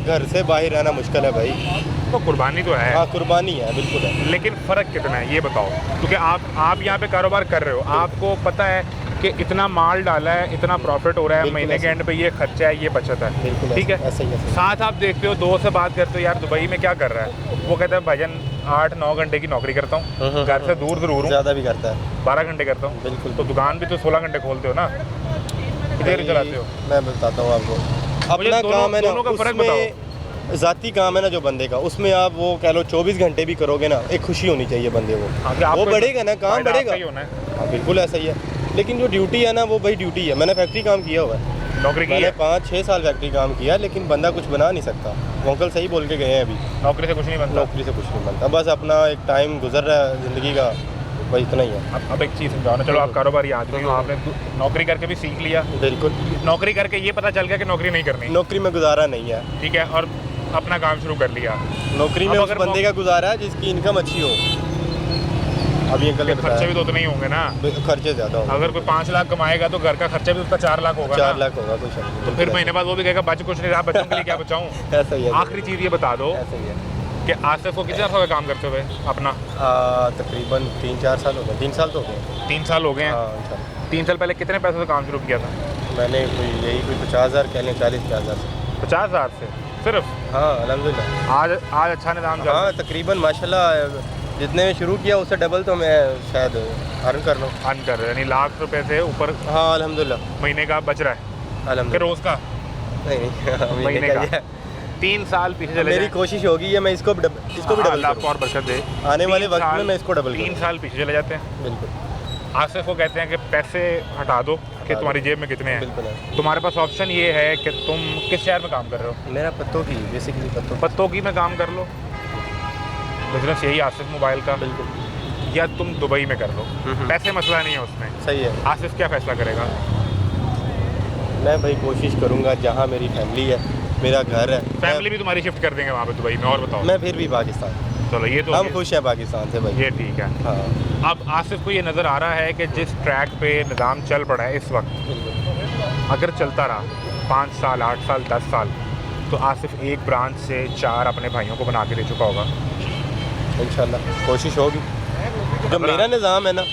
S11: घर से बाहर रहना मुश्किल है भाई।
S1: तो कुर्बानी तो है,
S11: हाँ कुर्बानी है, बिल्कुल है।
S1: लेकिन फ़र्क कितना है ये बताओ, क्योंकि आप यहाँ पे कारोबार कर रहे हो, आपको पता है कि इतना माल डाला है, इतना प्रॉफिट हो रहा है, महीने के एंड पे ये खर्चा है, ये बचत है, ठीक है।
S11: ऐसा ही है।
S1: साथ आप देखते हो, दोस्त से बात करते हो, यार दुबई में क्या कर रहा है, वो कहता है भाईजान 8-9 घंटे की नौकरी करता हूँ, घर से दूर ज़रूर हूँ,
S11: ज़्यादा भी करता है,
S1: 12 घंटे करता हूँ।
S11: बिल्कुल।
S1: तो दुकान भी तो 16 घंटे खोलते हो ना, कितनी देर चलाते हो?
S11: मैं बताता हूँ आपको, अपना काम है ना,
S1: दोनों का फ़र्क बताओ।
S11: ज़ाती काम है ना जो बंदे का, उसमें आप वो कह लो 24 घंटे भी करोगे ना, एक खुशी होनी चाहिए बंदे को, वो बढ़ेगा ना, काम बढ़ेगा। हाँ बिल्कुल ऐसा ही है, लेकिन जो ड्यूटी है ना वो भाई ड्यूटी है। मैंने फैक्ट्री काम किया हुआ है,
S1: नौकरी की
S11: मैंने
S1: है?
S11: 5-6 साल फैक्ट्री काम किया, लेकिन बंदा कुछ बना नहीं सकता। वो अंकल सही बोल के गए हैं, अभी
S1: नौकरी से कुछ नहीं बनता।
S11: नौकरी से कुछ नहीं बनता, बस अपना एक टाइम गुजर रहा है ज़िंदगी का, बस इतना ही है।
S1: अब एक चीज़ समझाओ ना, चलो आप कारोबारी आदमी हो, आपने नौकरी करके भी सीख लिया,
S11: बिल्कुल,
S1: नौकरी करके ये पता चल गया कि नौकरी नहीं करनी,
S11: नौकरी में गुजारा नहीं है,
S1: ठीक है, और अपना काम शुरू कर लिया।
S11: नौकरी में
S1: अब
S11: उस
S1: अगर
S11: बंदे का गुजारा है जिसकी इनकम अच्छी हो। अभी अंकल ने
S1: खर्चे भी तो उतने ही होंगे ना,
S11: खर्चे ज़्यादा होंगे।
S1: अगर कोई 5 लाख कमाएगा तो घर का खर्चा भी उसका 4 लाख होगा
S11: 4
S1: ना।
S11: लाख होगा कुछ,
S1: तो फिर महीने बाद वो भी कहेगा बच कुछ नहीं रहा, बच्चों के लिए क्या बचाऊं।
S11: ऐसा ही है।
S1: आखिरी चीज़ ये बता दो
S11: ऐसा ही है
S1: कि आसिफ को कितने साल काम करते हुए अपना?
S11: तकरीबन 3-4 साल हो गए, 3 साल तो हो गए।
S1: 3 साल हो गए हैं।
S11: हाँ,
S1: 3 साल पहले कितने पैसे से काम शुरू किया था?
S11: मैंने कोई 50,000 कह लें, 40-50,000 से।
S1: 50,000 से सिर्फ?
S11: हाँ अल्हम्दुलिल्लाह।
S1: आज अच्छा निज़ाम चल रहा
S11: हाँ तकरीबन माशाल्लाह जितने में शुरू किया उससे डबल तो मैं शायद अर्न कर लूँ।
S1: अर्न कर रहे हैं, यानी लाख रुपए से ऊपर
S11: हाँ अल्हम्दुलिल्लाह
S1: महीने का बच रहा है? फिर
S11: अल्हम्दुलिल्लाह।
S1: रोज़ का?
S11: नहीं
S1: महीने
S11: का
S1: का।
S11: ही है।
S1: 3 साल पीछे चले
S11: मेरी
S1: जाएं।
S11: कोशिश होगी है मैं इसको भी डबल
S1: अल्लाह आपको और बरकत दे।
S11: आने वाले
S1: 3
S11: वक्त में
S1: साल-
S11: मैं इसको डबल
S1: 3 साल पीछे चले जाते हैं।
S11: बिल्कुल।
S1: आसिफ को कहते हैं कि पैसे हटा दो कि तुम्हारी जेब में कितने हैं।
S11: बिल्कुल है।
S1: तुम्हारे पास ऑप्शन ये है कि तुम किस शहर में काम कर रहे हो?
S11: मेरा पत्तों की बेसिकली
S1: पत्तों की में काम कर लो, बिजनेस यही आसिफ मोबाइल का,
S11: बिल्कुल,
S1: या तुम दुबई में कर लो, पैसे मसला नहीं है उसमें।
S11: सही है।
S1: आसिफ क्या फैसला करेगा?
S11: मैं भाई कोशिश करूँगा जहाँ मेरी फैमिली है, मेरा घर है,
S1: फैमिली भी तुम्हारी शिफ्ट कर देंगे वहाँ पे दुबई में, और बताओ।
S11: मैं फिर भी पाकिस्तान,
S1: चलो ये तो
S11: हम खुश हैं पाकिस्तान से भाई।
S1: ये ठीक है।
S11: हाँ
S1: अब आसिफ को ये नज़र आ रहा है कि जिस ट्रैक पे निज़ाम चल पड़ा है इस वक्त, अगर चलता रहा 5 साल 8 साल 10 साल, तो आसिफ एक ब्रांच से 4 अपने भाइयों को बना के दे चुका होगा।
S11: इंशाल्लाह कोशिश होगी। जो मेरा निज़ाम है ना,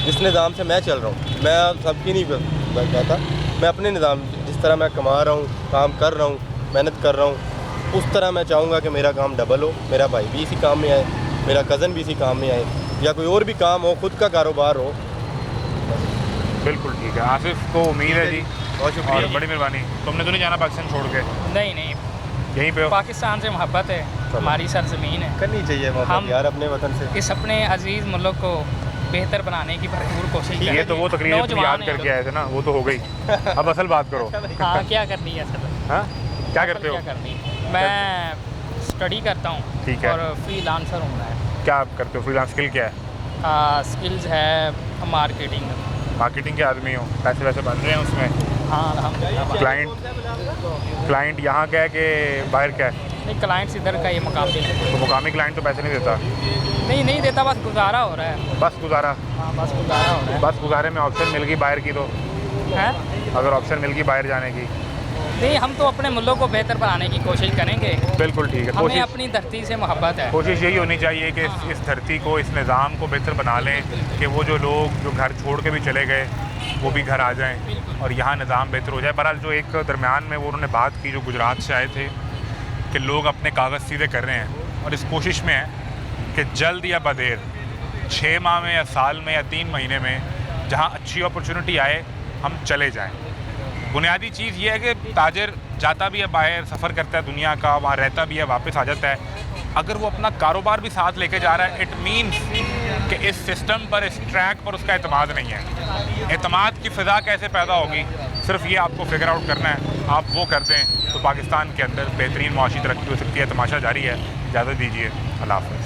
S11: जिस निज़ाम से मैं चल रहा हूँ, मैं सबकी नहीं कहता, मैं अपने निज़ाम जिस तरह मैं कमा रहा हूँ, काम कर रहा हूँ, मेहनत कर रहा हूँ, उस तरह मैं चाहूँगा कि मेरा काम डबल हो, मेरा भाई भी इसी काम में आए, मेरा कज़न भी इसी काम में आए, या कोई और भी काम हो, खुद का कारोबार हो।
S1: बिल्कुल ठीक है। आसिफ को उम्मीद है जी,
S11: बहुत शुक्रिया,
S1: और बड़ी मेहरबानी। तुमने तो नहीं जाना पाकिस्तान छोड़ के?
S9: नहीं नहीं,
S1: यहीं पे हो?
S9: पाकिस्तान से मोहब्बत है, हमारी सरजमीन है,
S11: करनी चाहिए मोहब्बत यार अपने वतन से।
S9: इस अपने अजीज़ मुल्क को बेहतर बनाने की भरपूर कोशिश करें।
S1: ये तो वो तकरीर तुम याद करके आए थे ना, वो तो हो गई। अब असल बात करो।
S9: हाँ क्या करनी है असल?
S1: हाँ क्या करते हो?
S9: क्या करनी? मैं स्टडी करता हूँ,
S1: ठीक है।
S9: और फ्रीलांसर हूँ मैं।
S1: क्या करते हो? फ्रीलांस स्किल क्या है?
S9: स्किल्स है मार्केटिंग।
S1: मार्केटिंग के आदमी हो, पैसे वैसे बन रहे हैं उसमें?
S9: हाँ अल्हम्दुलिल्लाह।
S1: क्लाइंट यहाँ का है कि बाहर का है?
S9: नहीं, क्लाइंट्स इधर का ये मुकामी है।
S1: तो मुकामी क्लाइंट तो पैसे नहीं देता?
S9: नहीं देता, बस गुजारा हो रहा है।
S1: बस गुजारा?
S9: हाँ बस गुजारा हो रहा है।
S1: बस गुजारे में ऑप्शन मिल गई बाहर की तो?
S9: है
S1: अगर ऑप्शन मिल गई बाहर जाने की?
S9: नहीं, हम तो अपने मुल्क को बेहतर बनाने की कोशिश करेंगे।
S1: बिल्कुल ठीक है।
S9: हमें अपनी धरती से मोहब्बत है।
S1: कोशिश यही होनी चाहिए कि इस धरती को, इस निज़ाम को बेहतर बना लें, कि वो जो लोग जो घर छोड़ के भी चले गए वो भी घर आ जाएं और यहाँ निज़ाम बेहतर हो जाए। बहरहाल जो एक दरमियान में वो उन्होंने बात की, जो गुजरात से आए थे, कि लोग अपने कागज़ सीधे कर रहे हैं और इस कोशिश में है कि जल्द या बदेर 6 माह में या साल में या 3 महीने में जहाँ अच्छी अपॉर्चुनिटी आए हम चले जाएं। बुनियादी चीज़ ये है कि ताजर जाता भी है बाहर, सफ़र करता है दुनिया का, वहाँ रहता भी है, वापस आ जाता है। अगर वो अपना कारोबार भी साथ लेके जा रहा है, इट मीन्स कि इस सिस्टम पर, इस ट्रैक पर उसका एतमाद नहीं है। एतमाद की फ़िज़ा कैसे पैदा होगी, सिर्फ ये आपको फिगर आउट करना है। आप वो कर दें तो पाकिस्तान के अंदर बेहतरीन मुआशी तरक्की हो सकती है। तमाशा जारी है। इजाज़त दीजिए, अल्लाह हाफ़िज़।